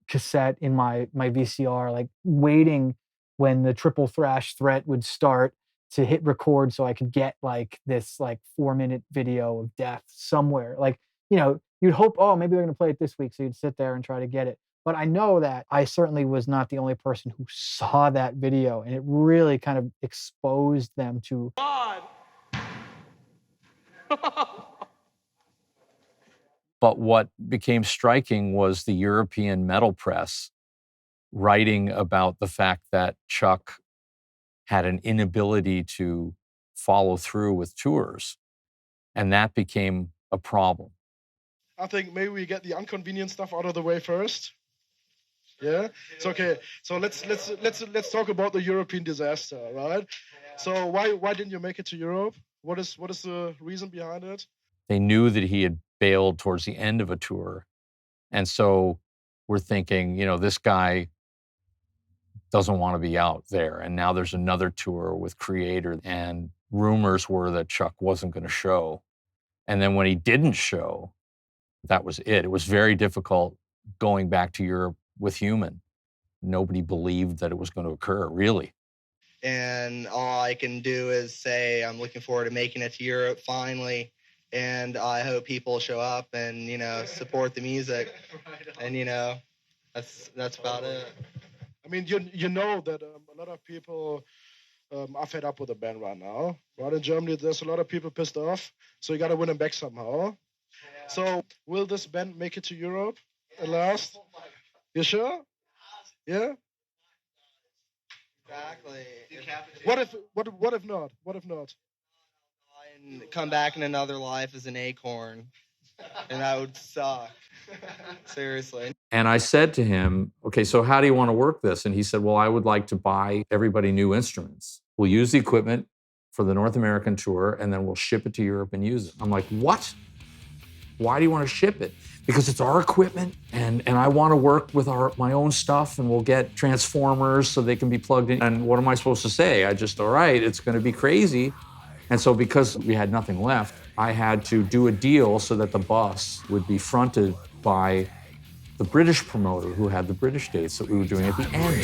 cassette in my VCR, like waiting when the triple thrash threat would start to hit record so I could get like this like 4-minute video of death somewhere. Like, you'd hope, oh, maybe they're going to play it this week. So you'd sit there and try to get it. But I know that I certainly was not the only person who saw that video, and it really kind of exposed them to God. But what became striking was the European metal press writing about the fact that Chuck had an inability to follow through with tours. And that became a problem. I think maybe we get the inconvenient stuff out of the way first. Yeah, it's okay. So let's talk about the European disaster, right? So why didn't you make it to Europe? What is the reason behind it? They knew that he had bailed towards the end of a tour, and so we're thinking, this guy doesn't want to be out there. And now there's another tour with Creator, and rumors were that Chuck wasn't going to show. And then when he didn't show, that was it. It was very difficult going back to Europe with Human. Nobody believed that it was going to occur, really. And all I can do is say I'm looking forward to making it to Europe finally. And I hope people show up and, support the music. And, that's about it. I mean, you know that a lot of people are fed up with the band right now. Right in Germany, there's a lot of people pissed off. So you got to win them back somehow. So will this band make it to Europe at last? You sure? Yeah? Exactly. What if not? What if not? And come back in another life as an acorn. And that would suck. Seriously. And I said to him, okay, so how do you want to work this? And he said, well, I would like to buy everybody new instruments. We'll use the equipment for the North American tour, and then we'll ship it to Europe and use it. I'm like, what? Why do you want to ship it? because it's our equipment and I want to work with my own stuff, and we'll get transformers so they can be plugged in. And what am I supposed to say? All right, it's going to be crazy. And so because we had nothing left, I had to do a deal so that the bus would be fronted by the British promoter who had the British dates that we were doing at the end.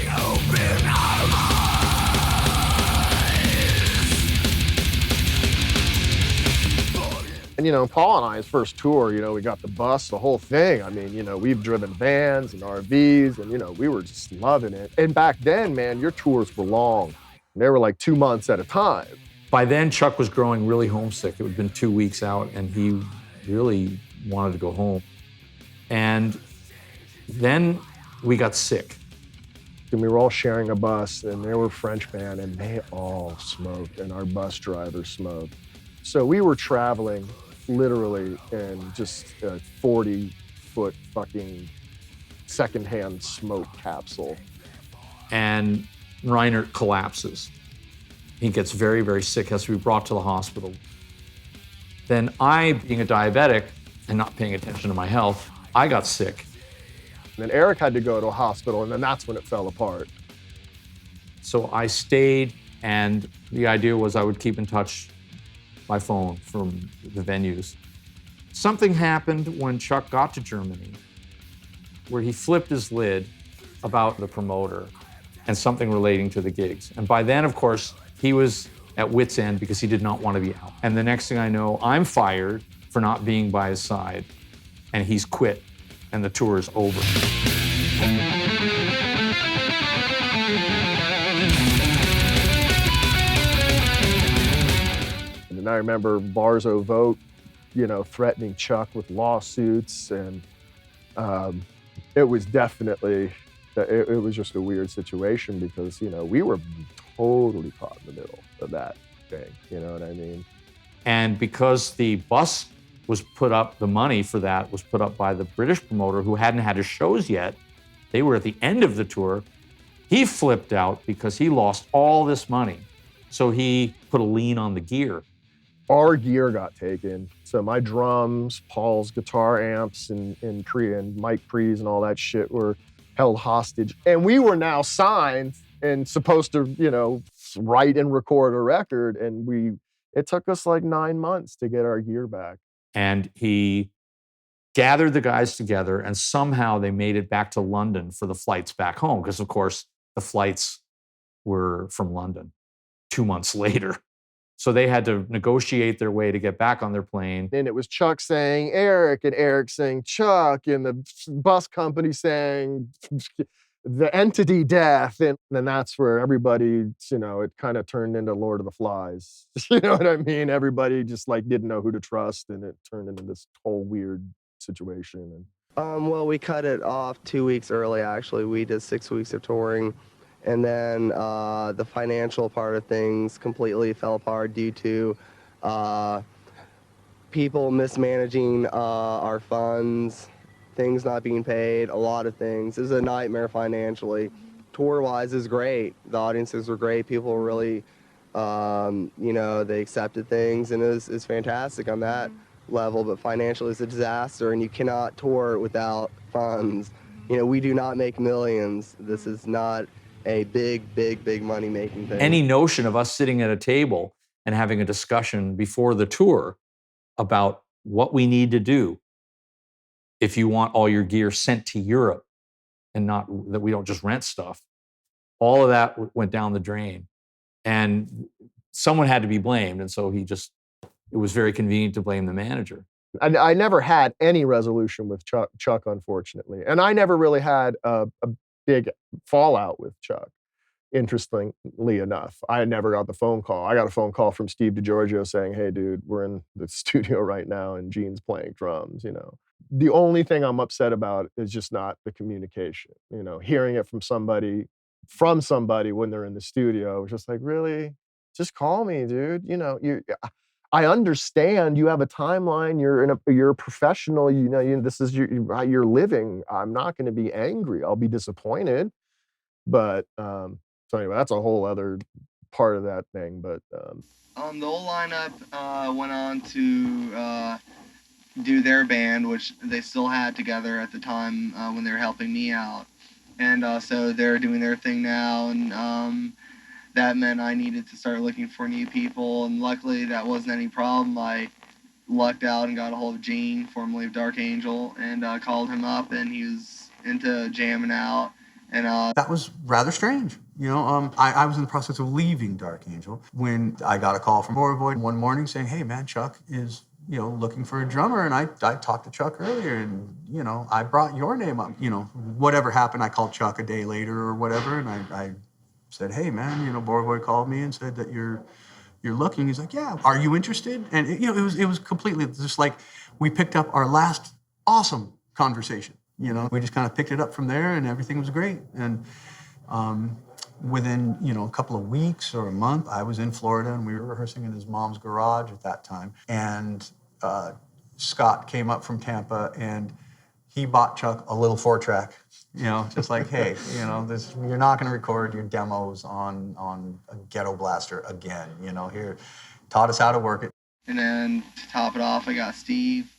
And, you know, Paul and I's first tour, you know, we got the bus, the whole thing. I mean, you know, we've driven vans and RVs and, you know, we were just loving it. And back then, man, your tours were long. They were like 2 months at a time. By then, Chuck was growing really homesick. It had been 2 weeks out, and he really wanted to go home. And then we got sick. And we were all sharing a bus, and they were French band, and they all smoked, and our bus driver smoked. So we were traveling literally in just a 40-foot fucking secondhand smoke capsule. And Reinert collapses. He gets very, very sick, has to be brought to the hospital. Then I, being a diabetic and not paying attention to my health, I got sick. And then Eric had to go to a hospital, and then that's when it fell apart. So I stayed, and the idea was I would keep in touch by phone from the venues. Something happened when Chuck got to Germany where he flipped his lid about the promoter and something relating to the gigs. And by then, of course, he was at wit's end because he did not want to be out. And the next thing I know, I'm fired for not being by his side, and he's quit, and the tour is over. And I remember Barzo Vogt, you know, threatening Chuck with lawsuits, and it was definitely, it was just a weird situation because, you know, we were totally caught in the middle of that thing, you know what I mean? And because the bus was put up, the money for that was put up by the British promoter who hadn't had his shows yet, they were at the end of the tour, he flipped out because he lost all this money. So he put a lien on the gear. Our gear got taken. So my drums, Paul's guitar amps, and Mike Prees and all that shit were held hostage. And we were now signed and supposed to, you know, write and record a record. And it took us like 9 months to get our gear back. And he gathered the guys together, and somehow they made it back to London for the flights back home. Because of course, the flights were from London 2 months later. So they had to negotiate their way to get back on their plane. And it was Chuck saying Eric, and Eric saying Chuck, and the bus company saying the entity death. And then that's where everybody, you know, it kind of turned into Lord of the Flies. You know what I mean? Everybody just like didn't know who to trust, and it turned into this whole weird situation. Well, we cut it off 2 weeks early, actually. We did 6 weeks of touring. And then the financial part of things completely fell apart due to people mismanaging our funds, things not being paid, a lot of things. It was a nightmare financially. Tour-wise is great. The audiences were great. People were really, you know, they accepted things, and it's fantastic on that level. But financially, it's a disaster, and you cannot tour without funds. You know, we do not make millions. This is not a big money-making thing. Any notion of us sitting at a table and having a discussion before the tour about what we need to do if you want all your gear sent to Europe and not that we don't just rent stuff, all of that went down the drain. And someone had to be blamed, and so it was very convenient to blame the manager. I never had any resolution with Chuck, unfortunately. And I never really had a big fallout with Chuck, interestingly enough. I never got the phone call. I got a phone call from Steve DiGiorgio saying, hey, dude, we're in the studio right now and Gene's playing drums, you know. The only thing I'm upset about is just not the communication, you know, hearing it from somebody when they're in the studio. It's just like, really? Just call me, dude. You know, I understand you have a timeline. You're a professional. You know, this is your living. I'm not going to be angry. I'll be disappointed. But so anyway, that's a whole other part of that thing. But the whole lineup went on to do their band, which they still had together at the time when they were helping me out. And so they're doing their thing now, and that meant I needed to start looking for new people, and luckily that wasn't any problem. I lucked out and got a hold of Gene, formerly of Dark Angel, and called him up, and he was into jamming out. And that was rather strange. You know, I was in the process of leaving Dark Angel when I got a call from Void one morning saying, hey man, Chuck is, you know, looking for a drummer. And I talked to Chuck earlier and, you know, I brought your name up. You know, whatever happened, I called Chuck a day later or whatever. And I said, hey man, you know, Void called me and said that you're looking. He's like, yeah, are you interested? And you know, it was completely just like we picked up our last awesome conversation. You know, we just kind of picked it up from there, and everything was great. And within, you know, a couple of weeks or a month, I was in Florida, and we were rehearsing in his mom's garage at that time. And Scott came up from Tampa, and he bought Chuck a little 4-track. You know, just like, hey, you know, you're not going to record your demos on a ghetto blaster again. You know, here, taught us how to work it. And then to top it off, I got Steve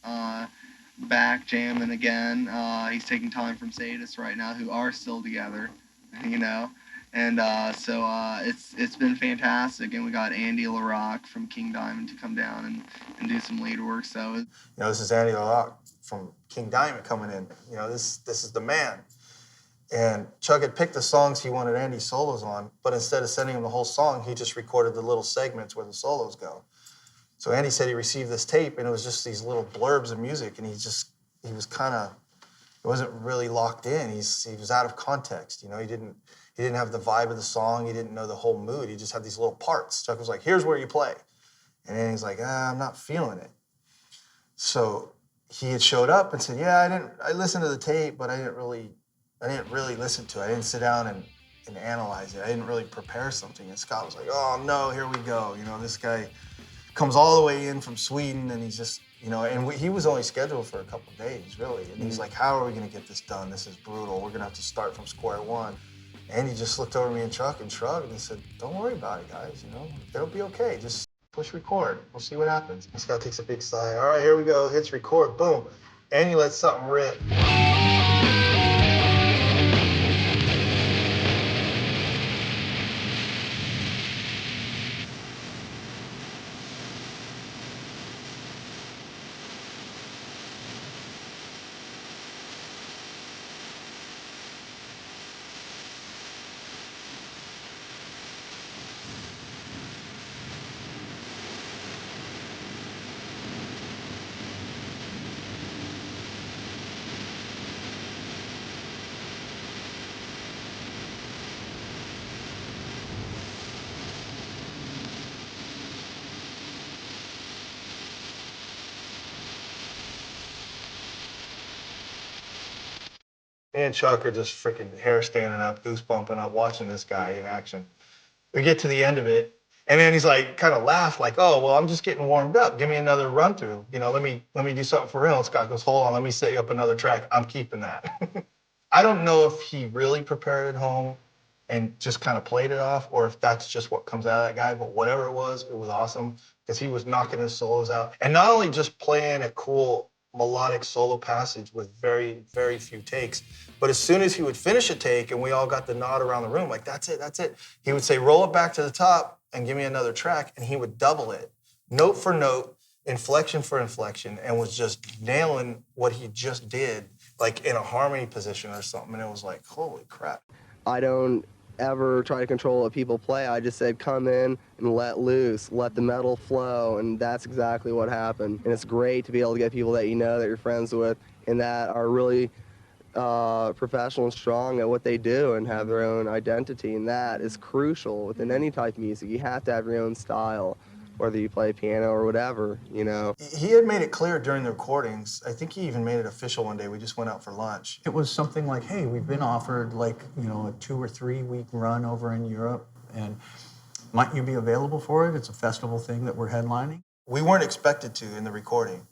back jamming again. He's taking time from Sadist right now, who are still together, you know. And so it's been fantastic. And we got Andy LaRock from King Diamond to come down and do some lead work. So, you know, this is Andy LaRock from King Diamond coming in. You know, this is the man. And Chuck had picked the songs he wanted Andy solos on, but instead of sending him the whole song, he just recorded the little segments where the solos go. So Andy said he received this tape, and it was just these little blurbs of music, and he was kind of, he wasn't really locked in. He was out of context, you know. He didn't have the vibe of the song. He didn't know the whole mood. He just had these little parts. Chuck was like, here's where you play. And Andy's like, I'm not feeling it. So he had showed up and said, yeah, I listened to the tape, but I didn't really listen to it. I didn't sit down and analyze it. I didn't really prepare something. And Scott was like, oh no, here we go. You know, this guy comes all the way in from Sweden, and he's just, you know, and he was only scheduled for a couple of days, really. And he's like, how are we gonna get this done? This is brutal. We're gonna have to start from square one. And he just looked over me and Chuck and shrugged and said, don't worry about it, guys, you know, it'll be okay. Just push record. We'll see what happens. And Scott takes a big sigh. All right, here we go. Hits record, boom. And he lets something rip. Me and Chuck are just freaking hair standing up, goose bumping up, watching this guy in action. We get to the end of it, and then he's like, kind of laughed, like, "Oh, well, I'm just getting warmed up. Give me another run through. You know, let me do something for real." And Scott goes, "Hold on, let me set you up another track. I'm keeping that." I don't know if he really prepared it home and just kind of played it off, or if that's just what comes out of that guy. But whatever it was awesome because he was knocking his solos out, and not only just playing a cool melodic solo passage with very, very few takes. But as soon as he would finish a take and we all got the nod around the room, like, that's it, he would say, roll it back to the top and give me another track, and he would double it, note for note, inflection for inflection, and was just nailing what he just did, like in a harmony position or something, and it was like, holy crap. I don't ever try to control what people play. I just said, come in and let loose, let the metal flow, and that's exactly what happened. And it's great to be able to get people that you know, that you're friends with, and that are really professional and strong at what they do and have their own identity, and that is crucial within any type of music. You have to have your own style, whether you play piano or whatever, you know. He had made it clear during the recordings. I think he even made it official one day. We just went out for lunch. It was something like, hey, we've been offered like, you know, a 2 or 3 week run over in Europe, and might you be available for it? It's a festival thing that we're headlining. We weren't expected to in the recording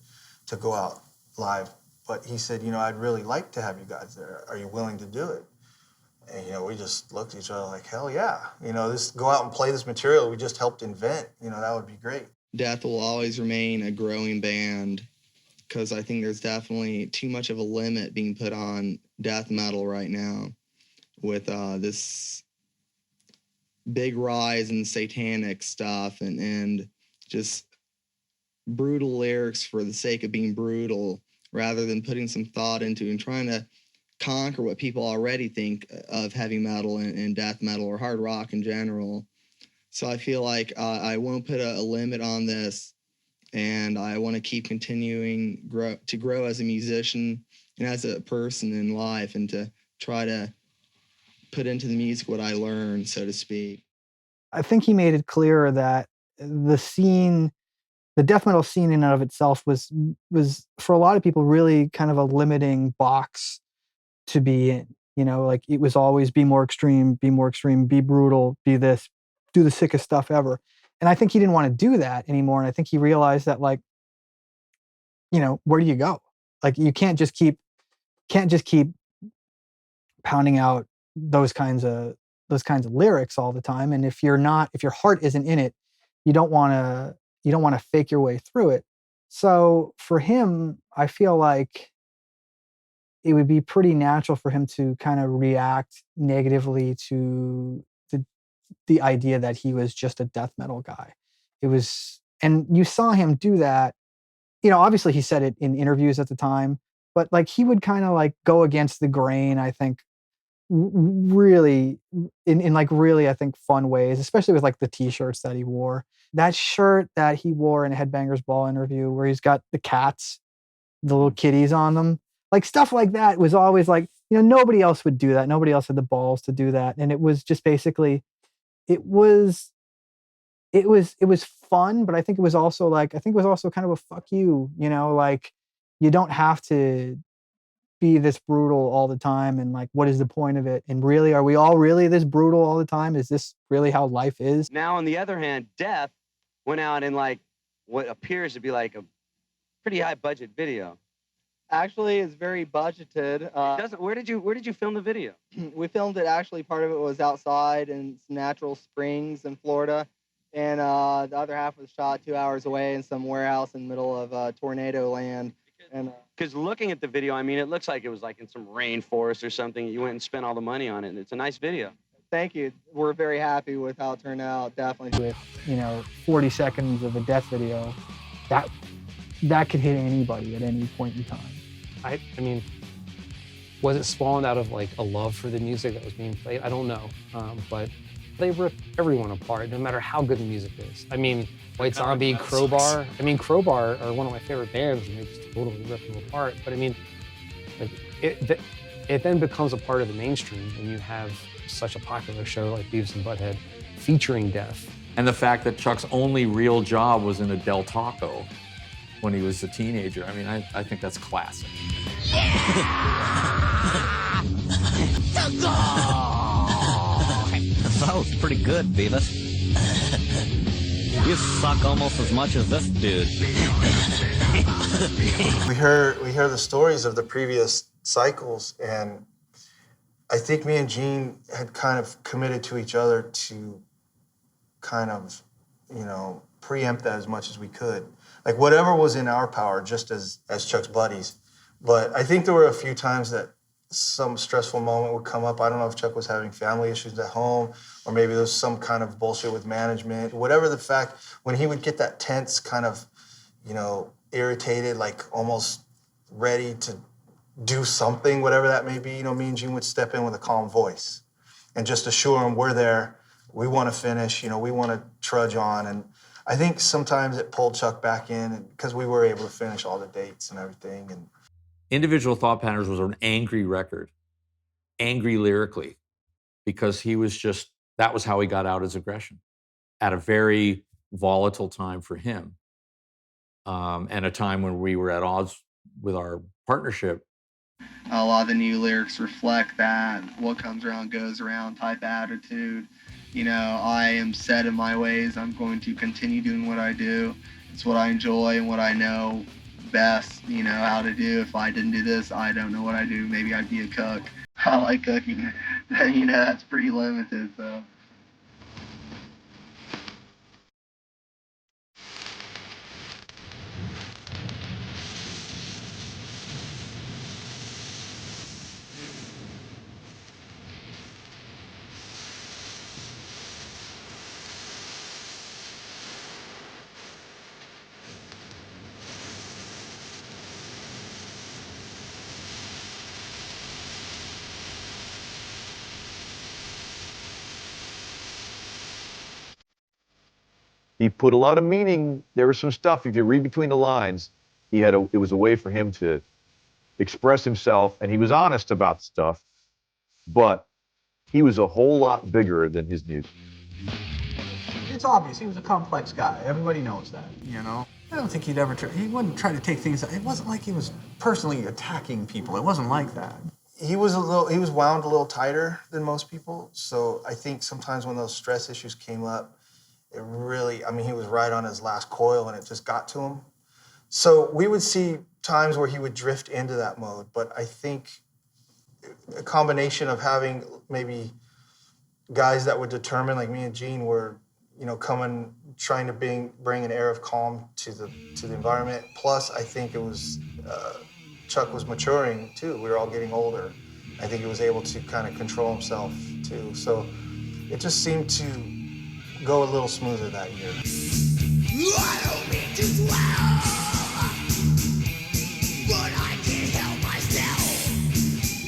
to go out live, but he said, you know, I'd really like to have you guys there. Are you willing to do it? And, you know, we just looked at each other like, hell yeah. You know, go out and play this material we just helped invent. You know, that would be great. Death will always remain a growing band because I think there's definitely too much of a limit being put on death metal right now with this big rise in satanic stuff and just brutal lyrics for the sake of being brutal rather than putting some thought into and trying to conquer what people already think of heavy metal and death metal or hard rock in general. So I feel like I won't put a limit on this, and I want to keep continuing to grow as a musician and as a person in life, and to try to put into the music what I learned, so to speak. I think he made it clear that the scene, the death metal scene in and of itself was for a lot of people really kind of a limiting box to be in. You know, like it was always be more extreme, be brutal, be this, do the sickest stuff ever. And I think he didn't want to do that anymore. And I think he realized that, like, you know, where do you go? Like you can't just keep pounding out those kinds of lyrics all the time. And if your heart isn't in it, you don't want to fake your way through it. So for him, I feel like it would be pretty natural for him to kind of react negatively to the idea that he was just a death metal guy. It was, and you saw him do that. You know, obviously he said it in interviews at the time, but like he would kind of like go against the grain, I think, really in like really, I think, fun ways, especially with like the t-shirts that he wore. That shirt that he wore in a Headbangers Ball interview where he's got the cats, the little kitties on them, like stuff like that was always like, you know, nobody else would do that. Nobody else had the balls to do that. And it was just basically, it was fun, but I think it was also kind of a fuck you, you know, like you don't have to be this brutal all the time. And like, what is the point of it? And really, are we all really this brutal all the time? Is this really how life is? Now, on the other hand, Death went out in like what appears to be like a pretty high budget video. Actually, it's very budgeted. Where did you film the video? We filmed it, actually, part of it was outside in some natural springs in Florida, and the other half was shot 2 hours away in some warehouse in the middle of tornado land. And because looking at the video, I mean, it looks like it was like in some rainforest or something. You went and spent all the money on it, and it's a nice video. Thank you. We're very happy with how it turned out, definitely. With, you know, 40 seconds of a death video, that could hit anybody at any point in time. I mean, was it spawned out of like a love for the music that was being played? I don't know, but they rip everyone apart, no matter how good the music is. I mean, White Zombie, Crowbar. I mean, Crowbar are one of my favorite bands, and they just totally rip them apart. But I mean, like it then becomes a part of the mainstream when you have such a popular show like Beavis and Butthead featuring death. And the fact that Chuck's only real job was in a Del Taco when he was a teenager. I mean, I think that's classic. That was pretty good, Beavis. You suck almost as much as this dude. We hear the stories of the previous cycles, and I think me and Gene had kind of committed to each other to kind of, you know, preempt that as much as we could. Like whatever was in our power, just as Chuck's buddies. But I think there were a few times that some stressful moment would come up. I don't know if Chuck was having family issues at home, or maybe there was some kind of bullshit with management. Whatever the fact, when he would get that tense kind of, you know, irritated, like almost ready to do something, whatever that may be, you know, me and Gene would step in with a calm voice and just assure him we're there, we want to finish, you know, we want to trudge on. And I think sometimes it pulled Chuck back in because we were able to finish all the dates and everything. And Individual Thought Patterns was an angry record, angry lyrically, because he was just, that was how he got out his aggression at a very volatile time for him, and a time when we were at odds with our partnership. A lot of the new lyrics reflect that what comes around goes around type attitude. You know, I am set in my ways. I'm going to continue doing what I do. It's what I enjoy and what I know best, you know, how to do. If I didn't do this, I don't know what I do. Maybe I'd be a cook. I like cooking. You know, that's pretty limited, so. he put a lot of meaning. There was some stuff, if you read between the lines, it was a way for him to express himself, and he was honest about stuff, but he was a whole lot bigger than his music. It's obvious he was a complex guy. Everybody knows that, you know. I don't think he wouldn't try to take things. It wasn't like he was personally attacking people. It wasn't like that. He was wound a little tighter than most people. So I think sometimes when those stress issues came up, it really, I mean, he was right on his last coil and it just got to him. So we would see times where he would drift into that mode, but I think a combination of having maybe guys that would determine, like me and Gene were, you know, trying to bring an air of calm to the environment. Plus, I think it was Chuck was maturing too. We were all getting older. I think he was able to kind of control himself too. So it just seemed to go a little smoother that year. I don't mean to dwell, but I can't help myself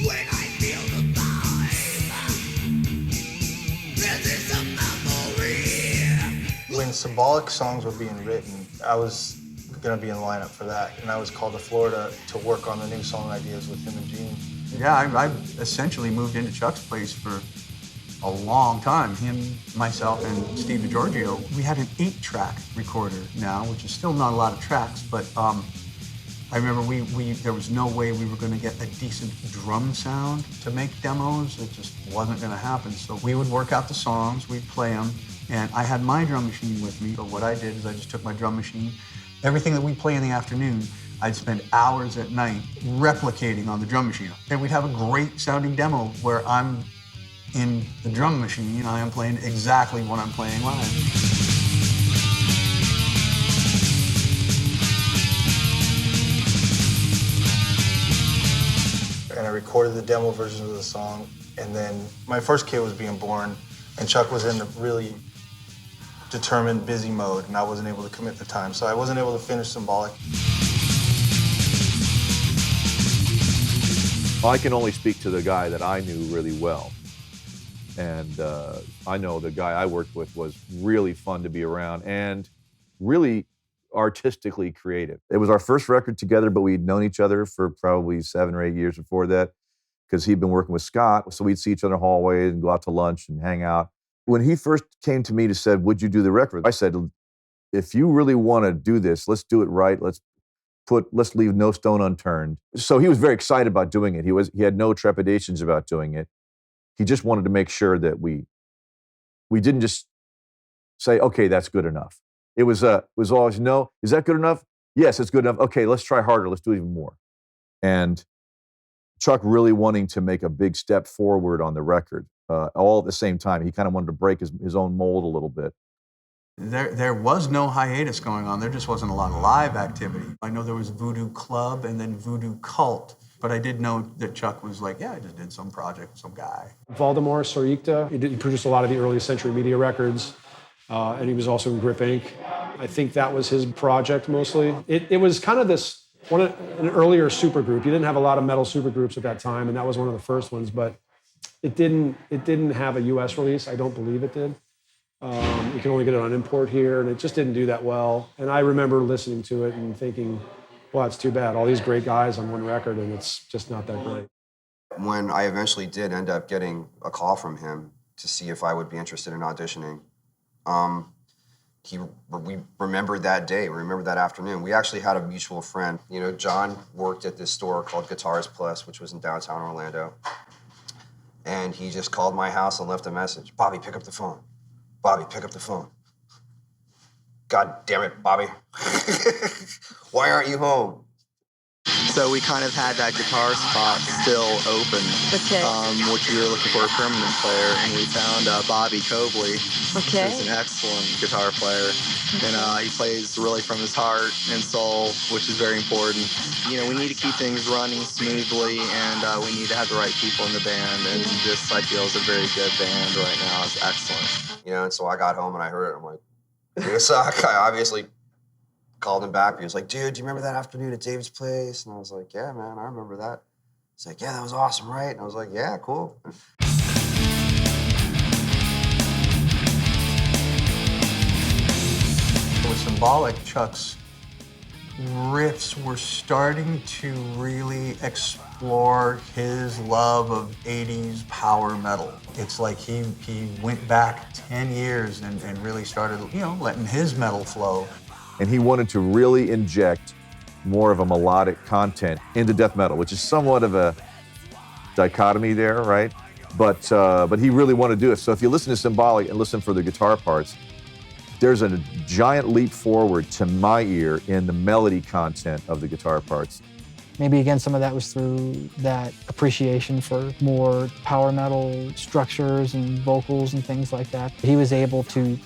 when I feel the vibe. This is a memory. When symbolic songs were being written, I was going to be in lineup for that, and I was called to Florida to work on the new song ideas with him and Gene. Yeah, I essentially moved into Chuck's place for a long time. Him, myself, and Steve DiGiorgio. We had an 8-track recorder now, which is still not a lot of tracks, but I remember there was no way we were going to get a decent drum sound to make demos. It just wasn't going to happen. So we would work out the songs, we'd play them, and I had my drum machine with me. So what I did is I just took my drum machine, everything that we play in the afternoon, I'd spend hours at night replicating on the drum machine. And we'd have a great sounding demo where I'm in the drum machine, I am playing exactly what I'm playing live. And I recorded the demo versions of the song, and then my first kid was being born, and Chuck was in a really determined, busy mode, and I wasn't able to commit the time, so I wasn't able to finish Symbolic. I can only speak to the guy that I knew really well. And I know the guy I worked with was really fun to be around and really artistically creative. It was our first record together, but we'd known each other for probably 7 or 8 years before that because he'd been working with Scott. So we'd see each other in the hallways and go out to lunch and hang out. When he first came to me to said, would you do the record? I said, if you really want to do this, let's do it right. Let's leave no stone unturned. So he was very excited about doing it. He had no trepidations about doing it. He just wanted to make sure that we didn't just say, okay, that's good enough. It was always, no, is that good enough? Yes, it's good enough. Okay, let's try harder. Let's do even more. And Chuck really wanting to make a big step forward on the record, all at the same time. He kind of wanted to break his own mold a little bit. There was no hiatus going on. There just wasn't a lot of live activity. I know there was Voodoo Club and then Voodoo Cult, but I did know that Chuck was like, yeah, I just did some project with some guy. Valdemar Sorikta, he produced a lot of the early Century Media records, and he was also in Grip Inc. I think that was his project mostly. It was kind of an earlier supergroup. You didn't have a lot of metal supergroups at that time, and that was one of the first ones, but it didn't have a US release. I don't believe it did. You can only get it on import here, and it just didn't do that well. And I remember listening to it and thinking, well, it's too bad. All these great guys on one record, and it's just not that great. When I eventually did end up getting a call from him to see if I would be interested in auditioning, we remembered that day, we remembered that afternoon. We actually had a mutual friend. You know, John worked at this store called Guitars Plus, which was in downtown Orlando. And he just called my house and left a message. Bobby, pick up the phone. Bobby, pick up the phone. God damn it, Bobby. Why aren't you home? So we kind of had that guitar spot still open, which we were looking for a permanent player, and we found Bobby Cobley, who's an excellent guitar player, and he plays really from his heart and soul, which is very important. You know, we need to keep things running smoothly, and we need to have the right people in the band, and this, I feel, is a very good band right now. It's excellent. You know, and so I got home and I heard it, I'm like, I obviously called him back. He was like, dude, do you remember that afternoon at David's place? And I was like, yeah, man, I remember that. He's like, yeah, that was awesome, right? And I was like, yeah, cool. with Symbolic, Chuck's riffs were starting to really explore his love of 80s power metal. It's like he went back 10 years and really started, letting his metal flow. And he wanted to really inject more of a melodic content into death metal, which is somewhat of a dichotomy there, right? But he really wanted to do it. So if you listen to Symbolic and listen for the guitar parts, there's a giant leap forward to my ear in the melody content of the guitar parts. Maybe again, some of that was through that appreciation for more power metal structures and vocals and things like that. He was able to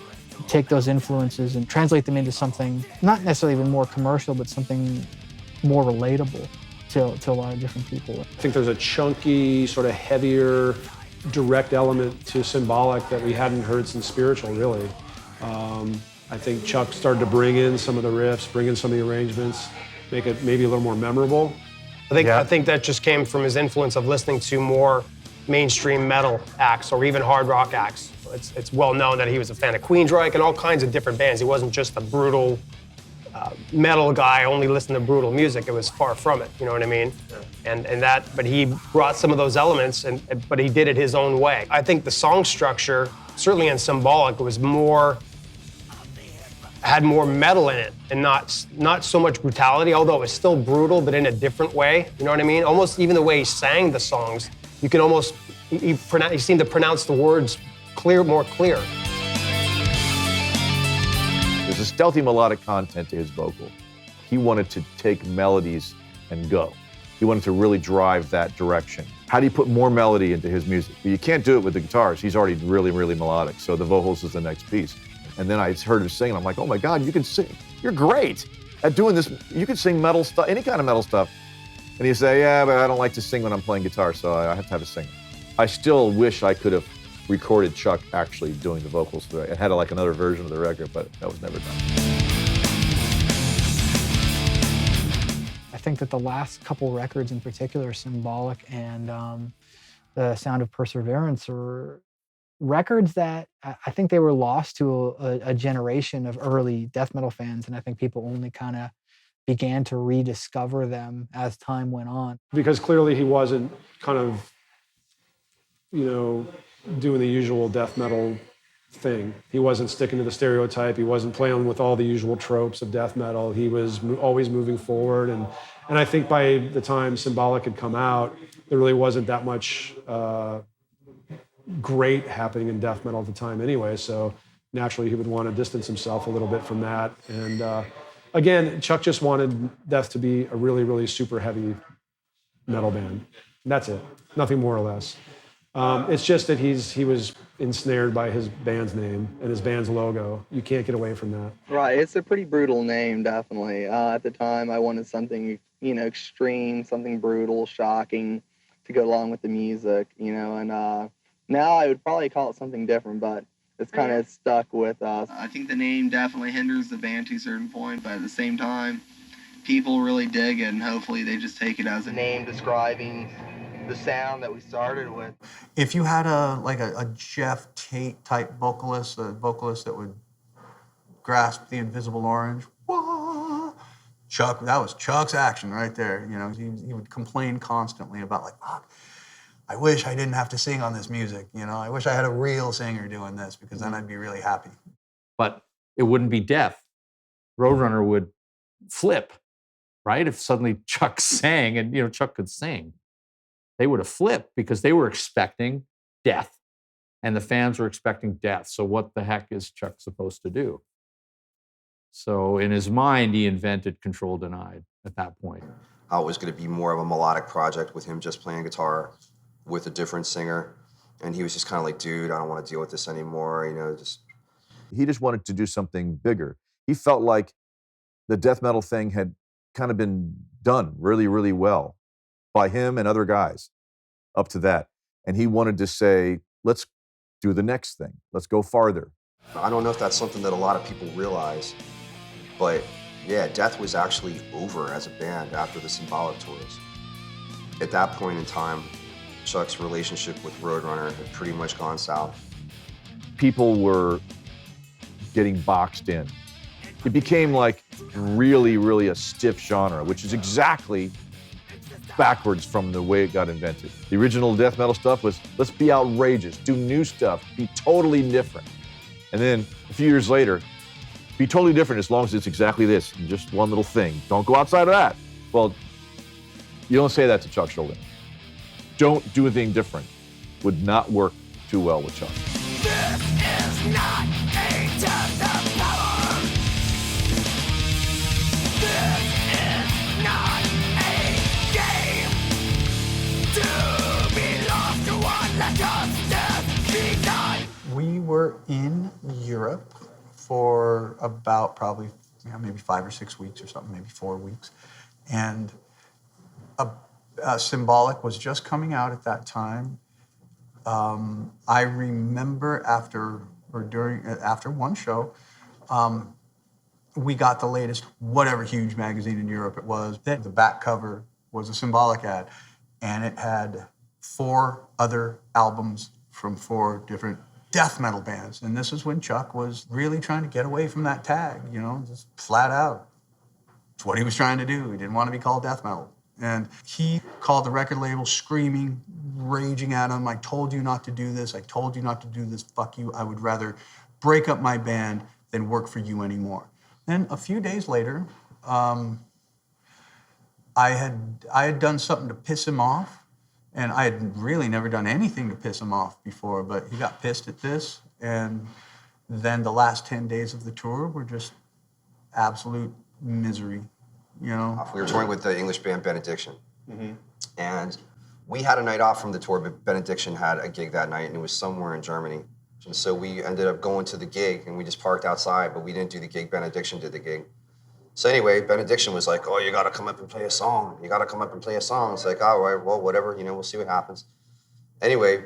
take those influences and translate them into something, not necessarily even more commercial, but something more relatable to a lot of different people. I think there's a chunky, sort of heavier, direct element to Symbolic that we hadn't heard since Spiritual, really. I think Chuck started to bring in some of the riffs, bring in some of the arrangements, make it maybe a little more memorable. I think that just came from his influence of listening to more mainstream metal acts or even hard rock acts. It's well known that he was a fan of Queensryche and all kinds of different bands. He wasn't just a brutal metal guy, only listening to brutal music. It was far from it, you know what I mean? Yeah. But he brought some of those elements, but he did it his own way. I think the song structure, certainly in Symbolic, had more metal in it and not so much brutality, although it was still brutal, but in a different way. You know what I mean? Almost even the way he sang the songs, you can almost, he seemed to pronounce the words more clear. There's a stealthy melodic content to his vocal. He wanted to take melodies and go. He wanted to really drive that direction. How do you put more melody into his music? Well, you can't do it with the guitars. He's already really, really melodic, so the vocals is the next piece. And then I heard him sing, and I'm like, oh my God, you can sing. You're great at doing this. You can sing metal stuff, any kind of metal stuff. And you say, yeah, but I don't like to sing when I'm playing guitar, so I have to have a singer. I still wish I could have recorded Chuck actually doing the vocals for it. I had like another version of the record, but that was never done. I think that the last couple records in particular, Symbolic and The Sound of Perseverance, are records that I think they were lost to a generation of early death metal fans, and I think people only kind of began to rediscover them as time went on. Because clearly he wasn't kind of, doing the usual death metal thing. He wasn't sticking to the stereotype. He wasn't playing with all the usual tropes of death metal. He was always moving forward. And I think by the time Symbolic had come out, there really wasn't that much great happening in death metal at the time anyway. So naturally he would want to distance himself a little bit from that. And again, Chuck just wanted Death to be a really, really super heavy metal band. That's it. Nothing more or less. It's just that he was ensnared by his band's name and his band's logo. You can't get away from that. Right, it's a pretty brutal name, definitely. At the time, I wanted something, extreme, something brutal, shocking to go along with the music, and now I would probably call it something different, but it's kind of stuck with us. I think the name definitely hinders the band to a certain point, but at the same time, people really dig it, and hopefully they just take it as a name describing the sound that we started with. If you had a Jeff Tate type vocalist, a vocalist that would grasp the invisible orange, wah, Chuck, that was Chuck's action right there. He would complain constantly about fuck, I wish I didn't have to sing on this music. I wish I had a real singer doing this because then I'd be really happy. But it wouldn't be Death. Roadrunner would flip, right? If suddenly Chuck sang and, Chuck could sing. They would have flipped because they were expecting Death and the fans were expecting Death. So what the heck is Chuck supposed to do? So in his mind, he invented Control Denied at that point. It was going to be more of a melodic project with him just playing guitar with a different singer. And he was just kind of like, dude, I don't want to deal with this anymore. He just wanted to do something bigger. He felt like the death metal thing had kind of been done really, really well by him and other guys up to that. And he wanted to say, let's do the next thing. Let's go farther. I don't know if that's something that a lot of people realize, but yeah, Death was actually over as a band after the Symbolic tours. At that point in time, Chuck's relationship with Roadrunner had pretty much gone south. People were getting boxed in it became like really, really a stiff genre, which is exactly backwards from the way it got invented. The original death metal stuff was, let's be outrageous, do new stuff, be totally different. And then a few years later, be totally different as long as it's exactly this, and just one little thing. Don't go outside of that. Well, you don't say that to Chuck Schuldiner. Don't do anything different. Would not work too well with Chuck. This is not a test of power. This is not a game to be lost to one. Let justice be done. We were in Europe for about probably maybe 5 or 6 weeks or something, maybe 4 weeks. And Symbolic was just coming out at that time. I remember after one show, we got the latest, whatever huge magazine in Europe it was. The back cover was a Symbolic ad, and it had 4 other albums from 4 different death metal bands. And this is when Chuck was really trying to get away from that tag, you know, just flat out. It's what he was trying to do. He didn't want to be called death metal. And he called the record label screaming, raging at him. I told you not to do this. I told you not to do this. Fuck you. I would rather break up my band than work for you anymore. Then a few days later, I had done something to piss him off. And I had really never done anything to piss him off before, but he got pissed at this. And then the last 10 days of the tour were just absolute misery, you know? We were touring with the English band Benediction. And we had a night off from the tour, but Benediction had a gig that night, and it was somewhere in Germany. And so we ended up going to the gig, and we just parked outside, but we didn't do the gig. Benediction did the gig. So anyway, Benediction was like, oh, you got to come up and play a song. You got to come up and play a song. It's like, all right, well, whatever, you know, we'll see what happens. Anyway,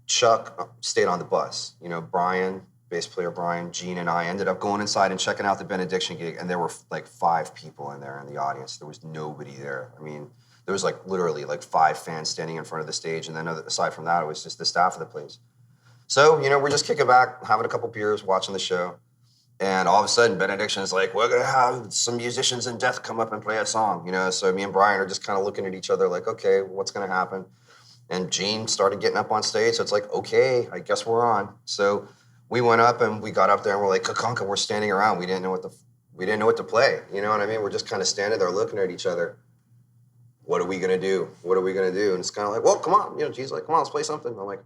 Chuck stayed on the bus. You know, Brian, bass player Brian, Gene, and I ended up going inside and checking out the Benediction gig, and there were like 5 people in there in the audience. There was nobody there. I mean, there was like literally like 5 fans standing in front of the stage, and then aside from that, it was just the staff of the place. So, you know, we're just kicking back, having a couple beers, watching the show. And all of a sudden, Benediction's like, we're going to have some musicians in death come up and play a song, you know? So me and Brian are just kind of looking at each other like, okay, what's going to happen? And Gene started getting up on stage, so it's like, okay, I guess we're on. So we went up and we got up there and we're like, Kakonka, we're standing around. We didn't know what to play, you know what I mean? We're just kind of standing there looking at each other. What are we going to do? What are we going to do? And it's kind of like, well, come on. You know, Gene's like, come on, let's play something. I'm like,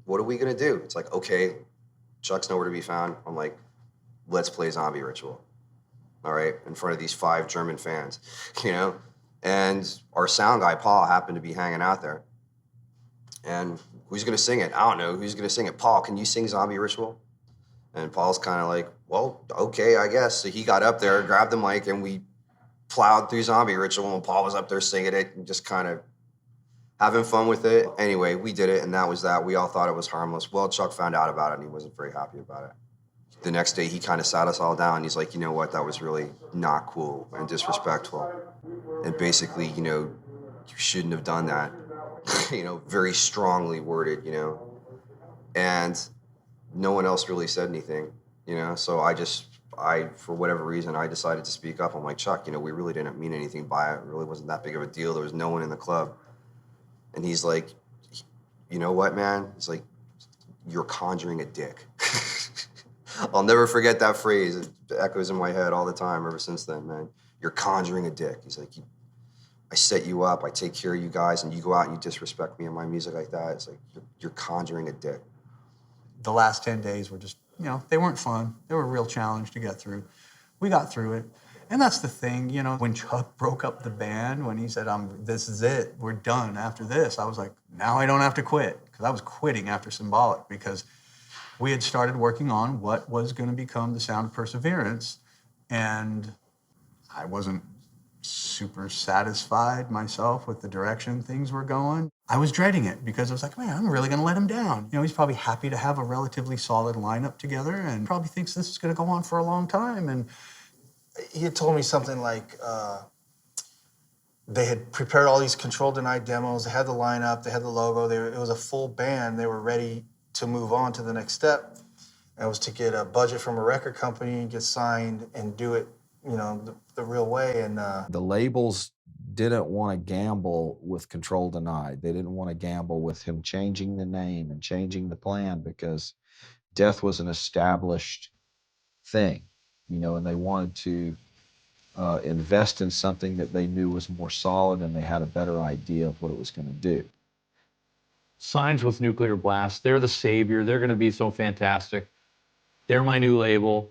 what are we going to do? It's like, okay, Chuck's nowhere to be found. I'm like, let's play Zombie Ritual, all right, in front of these 5 German fans, you know? And our sound guy, Paul, happened to be hanging out there. And who's gonna sing it? I don't know. Who's gonna sing it? Paul, can you sing Zombie Ritual? And Paul's kind of like, well, okay, I guess. So he got up there, grabbed the mic, and we plowed through Zombie Ritual, and Paul was up there singing it and just kind of having fun with it. Anyway, we did it, and that was that. We all thought it was harmless. Well, Chuck found out about it, and he wasn't very happy about it. The next day, he kind of sat us all down. He's like, you know what? That was really not cool and disrespectful. And basically, you know, you shouldn't have done that. You know, very strongly worded, you know. And no one else really said anything, you know. So for whatever reason, I decided to speak up. I'm like, Chuck, you know, we really didn't mean anything by it. It really wasn't that big of a deal. There was no one in the club. And he's like, you know what, man? He's like, you're conjuring a dick. I'll never forget that phrase. It echoes in my head all the time ever since then, man. You're conjuring a dick. He's like, I set you up, I take care of you guys, and you go out and you disrespect me and my music like that. It's like, you're conjuring a dick. The last 10 days were just, you know, they weren't fun. They were a real challenge to get through. We got through it. And that's the thing, you know, when Chuck broke up the band, when he said, this is it, we're done after this, I was like, now I don't have to quit. Because I was quitting after Symbolic, because we had started working on what was going to become the sound of Perseverance, and I wasn't super satisfied myself with the direction things were going. I was dreading it because I was like, man, I'm really going to let him down. You know, he's probably happy to have a relatively solid lineup together and probably thinks this is going to go on for a long time. And he had told me something like they had prepared all these Control Denied demos. They had the lineup, they had the logo. It was a full band. They were ready to move on to the next step. And it was to get a budget from a record company, get signed, and do it, the real way. And The labels didn't want to gamble with Control Denied. They didn't want to gamble with him changing the name and changing the plan because Death was an established thing, and they wanted to invest in something that they knew was more solid and they had a better idea of what it was going to do. Signs with Nuclear Blast, they're the savior. They're going to be so fantastic. They're my new label.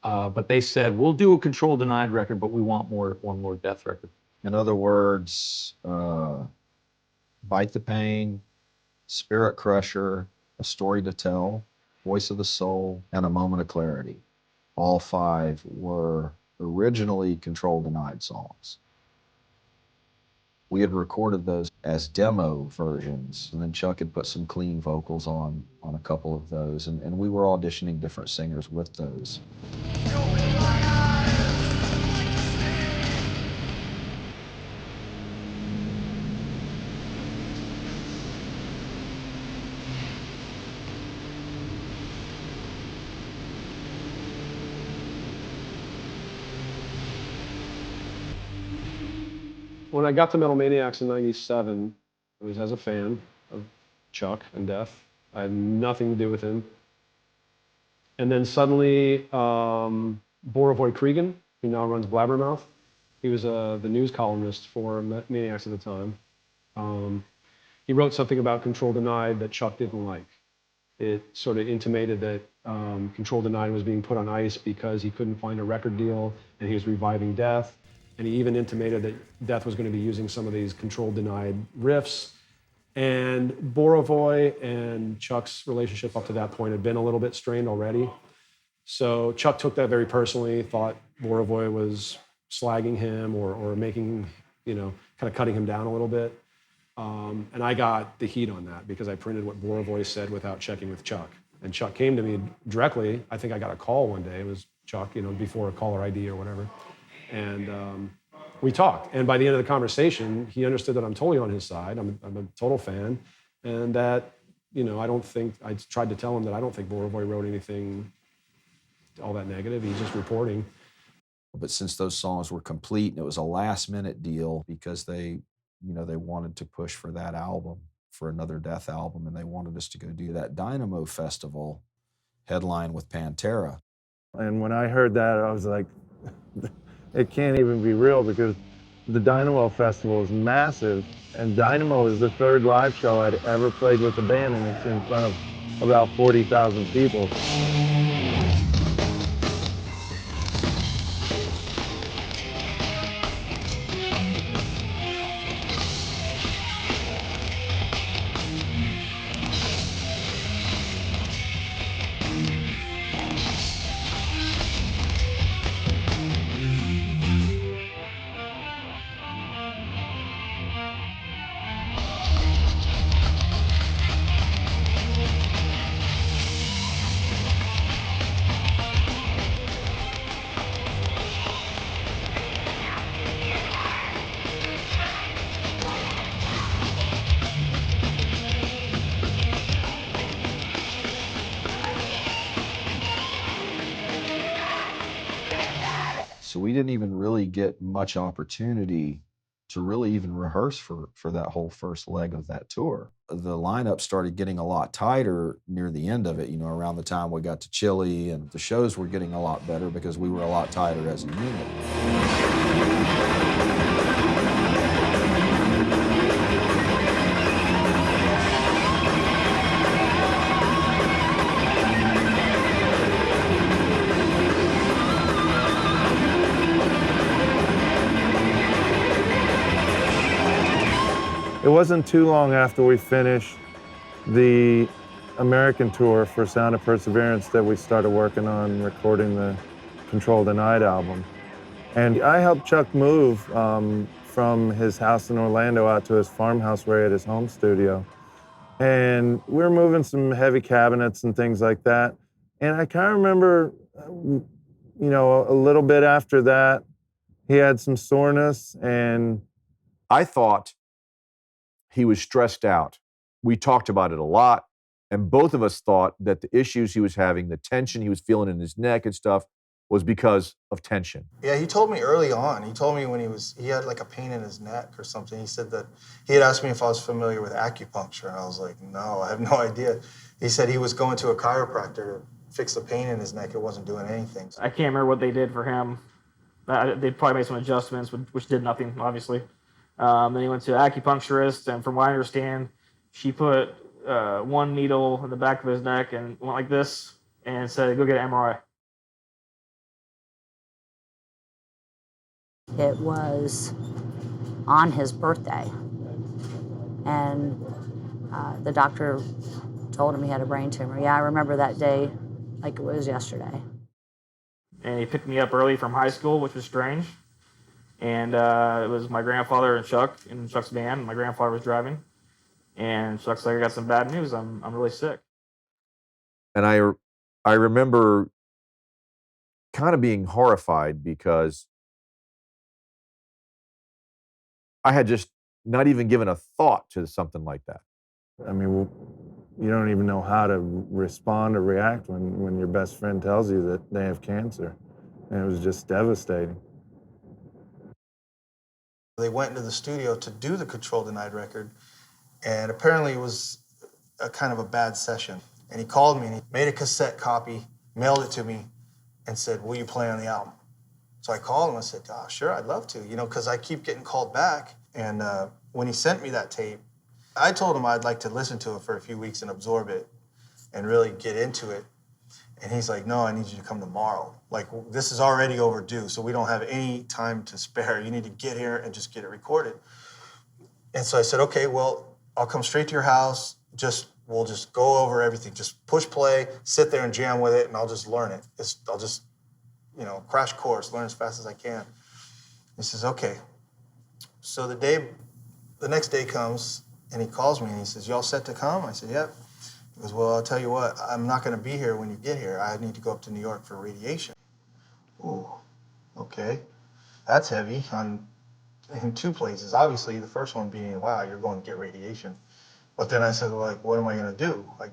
But they said, we'll do a Control Denied record, but we want one more Death record. In other words, Bite the Pain, Spirit Crusher, A Story to Tell, Voice of the Soul, and A Moment of Clarity. All 5 were originally Control Denied songs. We had recorded those as demo versions, and then Chuck had put some clean vocals on a couple of those, and we were auditioning different singers with those. When I got to Metal Maniacs in '97, it was as a fan of Chuck and Death. I had nothing to do with him. And then suddenly, Borovoy Cregan, who now runs Blabbermouth, he was the news columnist for Maniacs at the time. He wrote something about Control Denied that Chuck didn't like. It sort of intimated that Control Denied was being put on ice because he couldn't find a record deal and he was reviving Death. And he even intimated that Death was going to be using some of these Control Denied riffs. And Borovoy and Chuck's relationship up to that point had been a little bit strained already. So Chuck took that very personally, thought Borovoy was slagging him or making, kind of cutting him down a little bit. And I got the heat on that because I printed what Borovoy said without checking with Chuck. And Chuck came to me directly. I think I got a call one day. It was Chuck, before a caller ID or whatever. And we talked. And by the end of the conversation, he understood that I'm totally on his side. I'm a total fan. And that, I tried to tell him that I don't think Borovoy wrote anything all that negative. He's just reporting. But since those songs were complete and it was a last minute deal because they wanted to push for that album, for another Death album, and they wanted us to go do that Dynamo Festival headline with Pantera. And when I heard that, I was like, it can't even be real because the Dynamo Festival is massive, and Dynamo is the 3rd live show I'd ever played with the band, and it's in front of about 40,000 people. So we didn't even really get much opportunity to really even rehearse for that whole first leg of that tour. The lineup started getting a lot tighter near the end of it, around the time we got to Chile, and the shows were getting a lot better because we were a lot tighter as a unit. It wasn't too long after we finished the American tour for Sound of Perseverance that we started working on recording the Control Denied album. And I helped Chuck move from his house in Orlando out to his farmhouse where he had his home studio. And we were moving some heavy cabinets and things like that. And I kind of remember, a little bit after that, he had some soreness, and I thought he was stressed out. We talked about it a lot. And both of us thought that the issues he was having, the tension he was feeling in his neck and stuff, was because of tension. Yeah, he told me early on. He told me when he had like a pain in his neck or something. He said that he had asked me if I was familiar with acupuncture, and I was like, no, I have no idea. He said he was going to a chiropractor to fix the pain in his neck. It wasn't doing anything. I can't remember what they did for him. They probably made some adjustments, which did nothing, obviously. Then he went to an acupuncturist, and from what I understand, she put one needle in the back of his neck and went like this and said, go get an MRI. It was on his birthday, and the doctor told him he had a brain tumor. Yeah, I remember that day like it was yesterday. And he picked me up early from high school, which was strange. And it was my grandfather and Chuck in Chuck's van. My grandfather was driving. And Chuck's like, I got some bad news. I'm really sick. And I remember kind of being horrified because I had just not even given a thought to something like that. I mean, you don't even know how to respond or react when your best friend tells you that they have cancer. And it was just devastating. They went into the studio to do the Control Denied record, and apparently it was a kind of a bad session. And he called me and he made a cassette copy, mailed it to me, and said, will you play on the album? So I called him and I said, oh, sure, I'd love to, because I keep getting called back. And when he sent me that tape, I told him I'd like to listen to it for a few weeks and absorb it and really get into it. And he's like, no, I need you to come tomorrow. Like, this is already overdue, so we don't have any time to spare. You need to get here and just get it recorded. And so I said, okay, well, I'll come straight to your house. We'll just go over everything. Just push play, sit there and jam with it, and I'll just learn it. I'll just, crash course, learn as fast as I can. He says, okay. So the next day comes, and he calls me, and he says, you all set to come? I said, yep. He goes, well, I'll tell you what, I'm not going to be here when you get here. I need to go up to New York for radiation. Ooh, okay. That's heavy in two places. Obviously, the first one being, wow, you're going to get radiation. But then I said, well, like, what am I going to do? Like,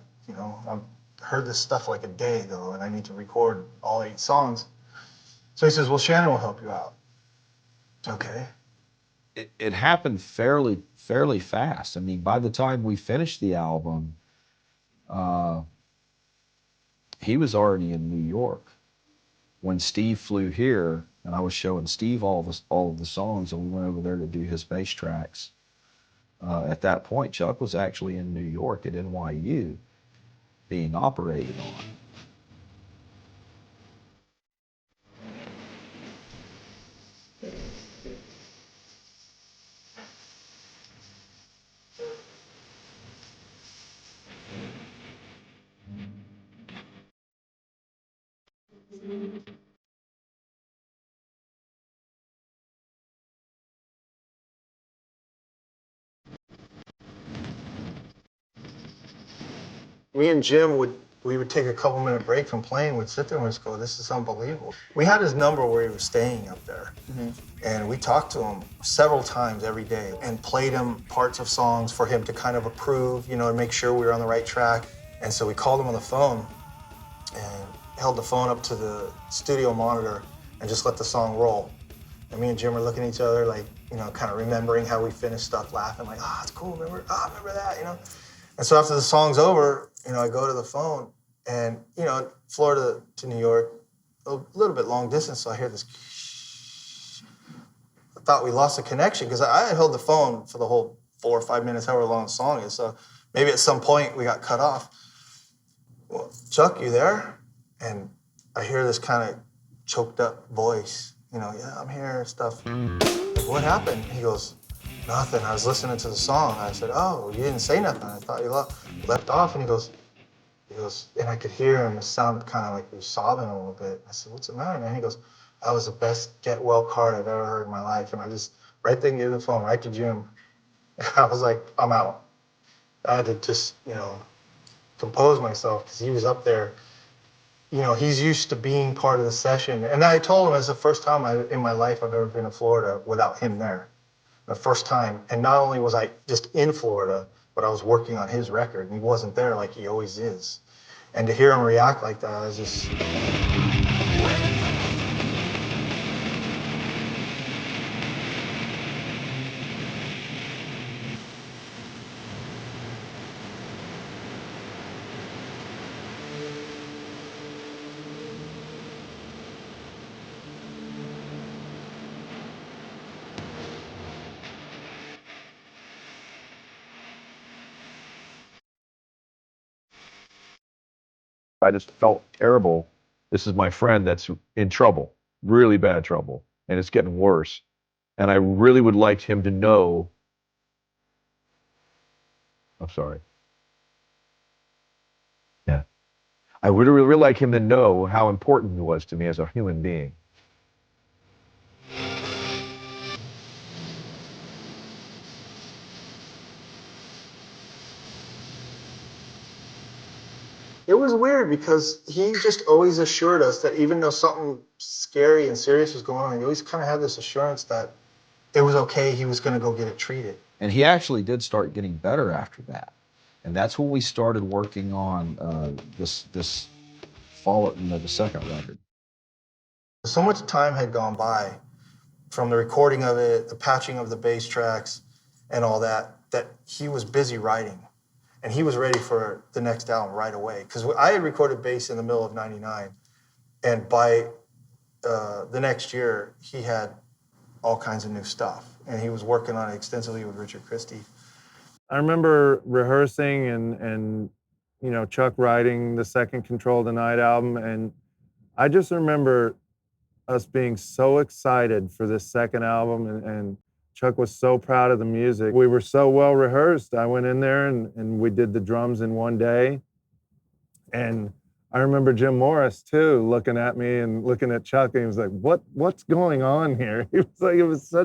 I've heard this stuff like a day ago, and I need to record all 8 songs. So he says, well, Shannon will help you out. Okay. It happened fairly fast. I mean, by the time we finished the album, he was already in New York. When Steve flew here, and I was showing Steve all of the songs, and we went over there to do his bass tracks. At that point, Chuck was actually in New York at NYU, being operated on. Me and Jim we would take a couple-minute break from playing. We'd sit there and we'd just go, this is unbelievable. We had his number where he was staying up there. Mm-hmm. And we talked to him several times every day and played him parts of songs for him to kind of approve, and make sure we were on the right track. And so we called him on the phone and held the phone up to the studio monitor and just let the song roll. And me and Jim were looking at each other like, kind of remembering how we finished stuff, laughing like, it's cool, remember that, And so after the song's over, I go to the phone and, Florida to New York, a little bit long distance, so I hear this. I thought we lost the connection because I had held the phone for the whole 4 or 5 minutes, however long the song is. So maybe at some point we got cut off. Well, Chuck, you there? And I hear this kind of choked up voice, yeah, I'm here and stuff. Like, what happened? He goes, nothing. I was listening to the song. I said, oh, you didn't say nothing. I thought you left off. And he goes, and I could hear him. It sounded kind of like he was sobbing a little bit. I said, what's the matter, man? He goes, that was the best get well card I've ever heard in my life. And I just, right then, gave the phone right to Jim. And I was like, I'm out. I had to just, compose myself because he was up there. He's used to being part of the session. And I told him it's the first time in my life I've ever been to Florida without him there. The first time. And not only was I just in Florida, but I was working on his record, and he wasn't there like he always is. And to hear him react like that, I was just... I just felt terrible. This is my friend that's in trouble, really bad trouble, and it's getting worse. And I really would like him to know. I'm sorry. Yeah. I would really like him to know how important he was to me as a human being. It was weird because he just always assured us that even though something scary and serious was going on, he always kind of had this assurance that it was okay, he was going to go get it treated. And he actually did start getting better after that. And that's when we started working on this follow, the second record. So much time had gone by from the recording of it, the patching of the bass tracks, and all that, that he was busy writing. And he was ready for the next album right away. Because I had recorded bass in the middle of '99, and by the next year, he had all kinds of new stuff. And he was working on it extensively with Richard Christie. I remember rehearsing and you know, Chuck writing the second Control Denied album, and I just remember us being so excited for this second album, and Chuck was so proud of the music. We were so well rehearsed. I went in there and we did the drums in one day. And I remember Jim Morris too, looking at me and looking at Chuck, and he was like, what's going on here? He was like, it was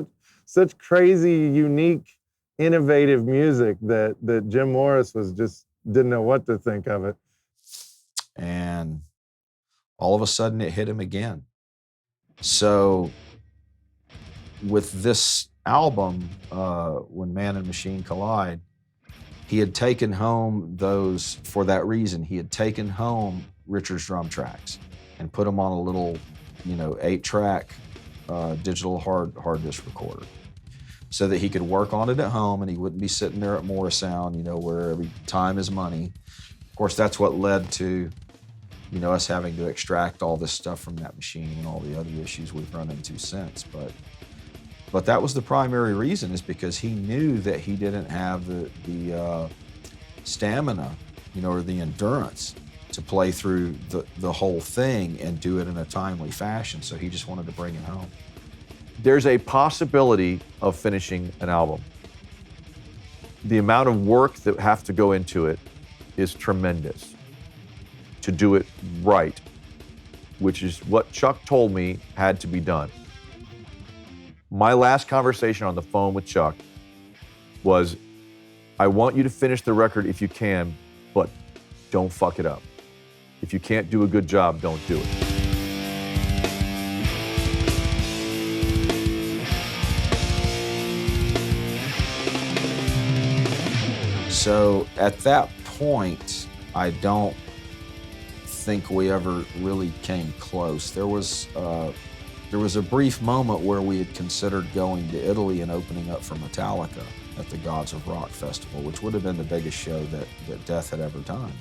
such crazy, unique, innovative music that Jim Morris was just didn't know what to think of it. And all of a sudden it hit him again. So with this album, When Man and Machine Collide, he had taken home those, for that reason, he had taken home Richard's drum tracks and put them on a little, 8-track digital hard disk recorder, so that he could work on it at home and he wouldn't be sitting there at Morrisound, where every time is money. Of course, that's what led to, us having to extract all this stuff from that machine and all the other issues we've run into since. But that was the primary reason, is because he knew that he didn't have the stamina, or the endurance to play through the whole thing and do it in a timely fashion. So he just wanted to bring it home. There's a possibility of finishing an album. The amount of work that have to go into it is tremendous to do it right, which is what Chuck told me had to be done. My last conversation on the phone with Chuck was, I want you to finish the record if you can, but don't fuck it up. If you can't do a good job, don't do it. So at that point, I don't think we ever really came close. There was a brief moment where we had considered going to Italy and opening up for Metallica at the Gods of Rock Festival, which would have been the biggest show that Death had ever done.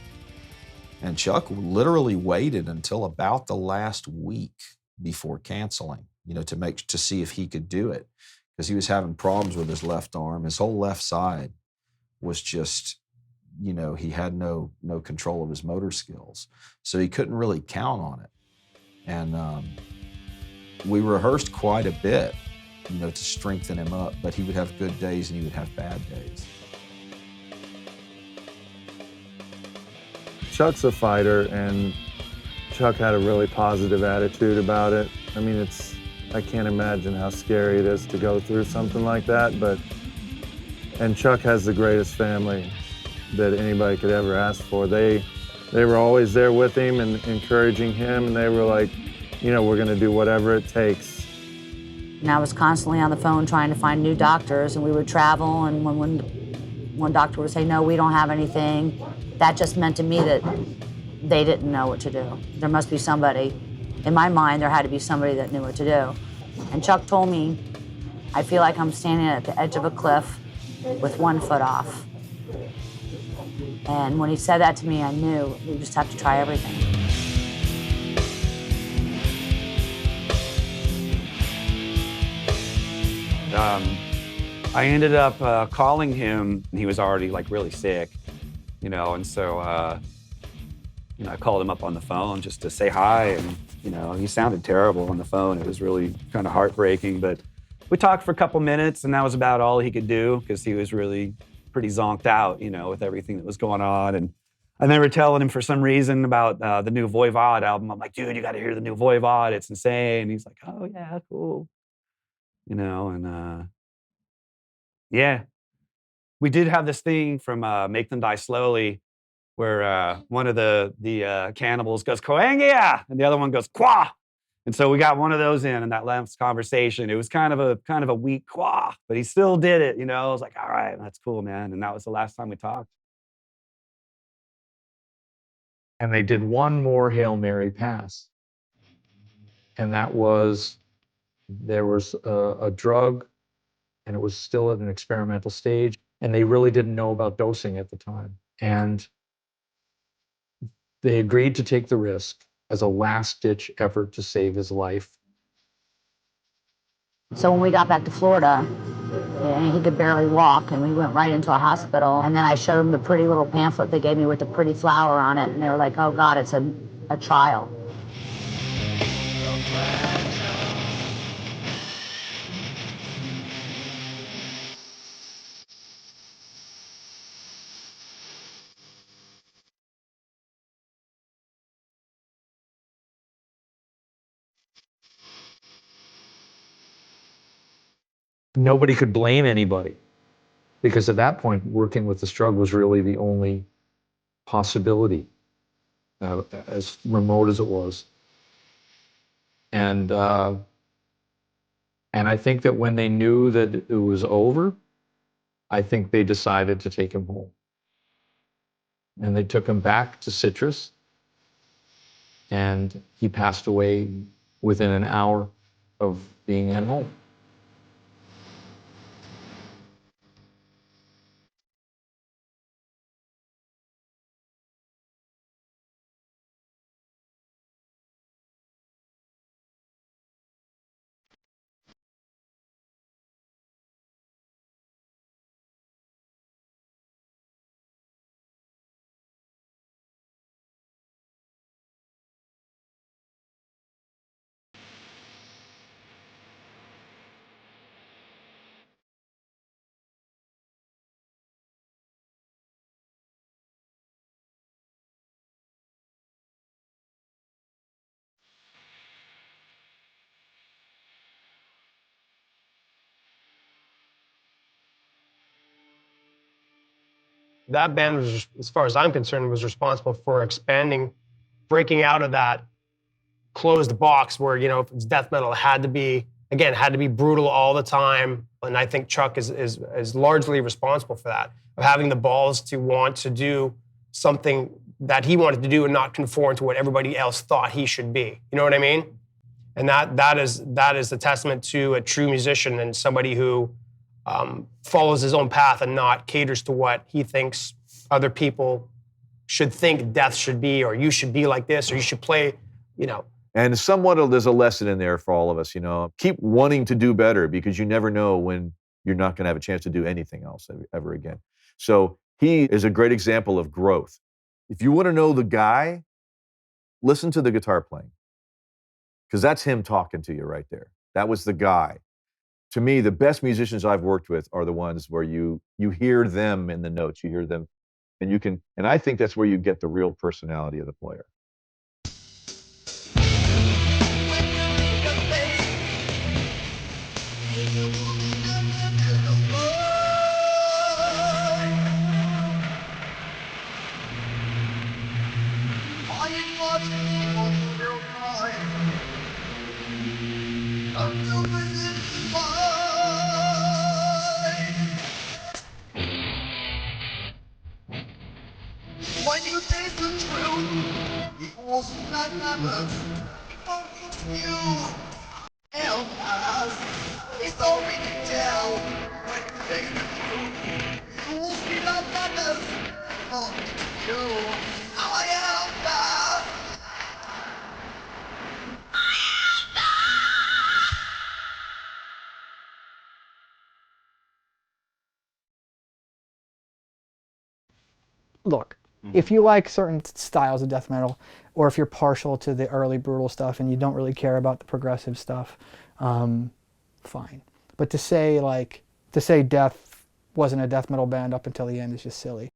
And Chuck literally waited until about the last week before canceling, to see if he could do it, because he was having problems with his left arm. His whole left side was just, he had no control of his motor skills, so he couldn't really count on it. And we rehearsed quite a bit, to strengthen him up, but he would have good days and he would have bad days. Chuck's a fighter, and Chuck had a really positive attitude about it. I mean, I can't imagine how scary it is to go through something like that, and Chuck has the greatest family that anybody could ever ask for. They were always there with him and encouraging him, and they were like, we're gonna do whatever it takes. And I was constantly on the phone trying to find new doctors, and we would travel, and when one doctor would say, no, we don't have anything. That just meant to me that they didn't know what to do. There must be somebody. In my mind, there had to be somebody that knew what to do. And Chuck told me, I feel like I'm standing at the edge of a cliff with one foot off. And when he said that to me, I knew we just have to try everything. I ended up calling him. He was already like really sick, you know, and so, you know, I called him up on the phone just to say hi, and, you know, he sounded terrible on the phone. It was really kind of heartbreaking, but we talked for a couple minutes, and that was about all he could do because he was really pretty zonked out, you know, with everything that was going on. And I remember telling him for some reason about the new Voivod album. I'm like, dude, you got to hear the new Voivod. It's insane. And he's like, oh, yeah, cool. You know, and yeah. We did have this thing from Make Them Die Slowly where one of the cannibals goes, Koangia, and the other one goes, Kwa. And so we got one of those in that last conversation. It was kind of a weak Kwa, but he still did it, you know. I was like, all right, that's cool, man. And that was the last time we talked. And they did one more Hail Mary pass. And that was, there was a drug, and it was still at an experimental stage, and they really didn't know about dosing at the time. And they agreed to take the risk as a last-ditch effort to save his life. So when we got back to Florida, and he could barely walk, and we went right into a hospital. And then I showed him the pretty little pamphlet they gave me with the pretty flower on it, and they were like, oh God, it's a trial. Nobody could blame anybody, because at that point, working with this drug was really the only possibility, as remote as it was. And I think that when they knew that it was over, I think they decided to take him home. And they took him back to Citrus, and he passed away within an hour of being at home. That band was, as far as I'm concerned, was responsible for expanding, breaking out of that closed box where, you know, if it's death metal, it had to be brutal all the time. And I think Chuck is largely responsible for that, of having the balls to want to do something that he wanted to do and not conform to what everybody else thought he should be. You know what I mean? And that is a testament to a true musician and somebody who follows his own path and not caters to what he thinks other people should think death should be, or you should be like this, or you should play, you know. And somewhat there's a lesson in there for all of us, you know. Keep wanting to do better, because you never know when you're not going to have a chance to do anything else ever again. So he is a great example of growth. If you want to know the guy, listen to the guitar playing, because that's him talking to you right there. That was the guy. To me, the best musicians I've worked with are the ones where you hear them in the notes, you hear them, and I think that's where you get the real personality of the player. Look, if you like certain styles of death metal, or if you're partial to the early brutal stuff and you don't really care about the progressive stuff, fine. But to say Death wasn't a death metal band up until the end is just silly.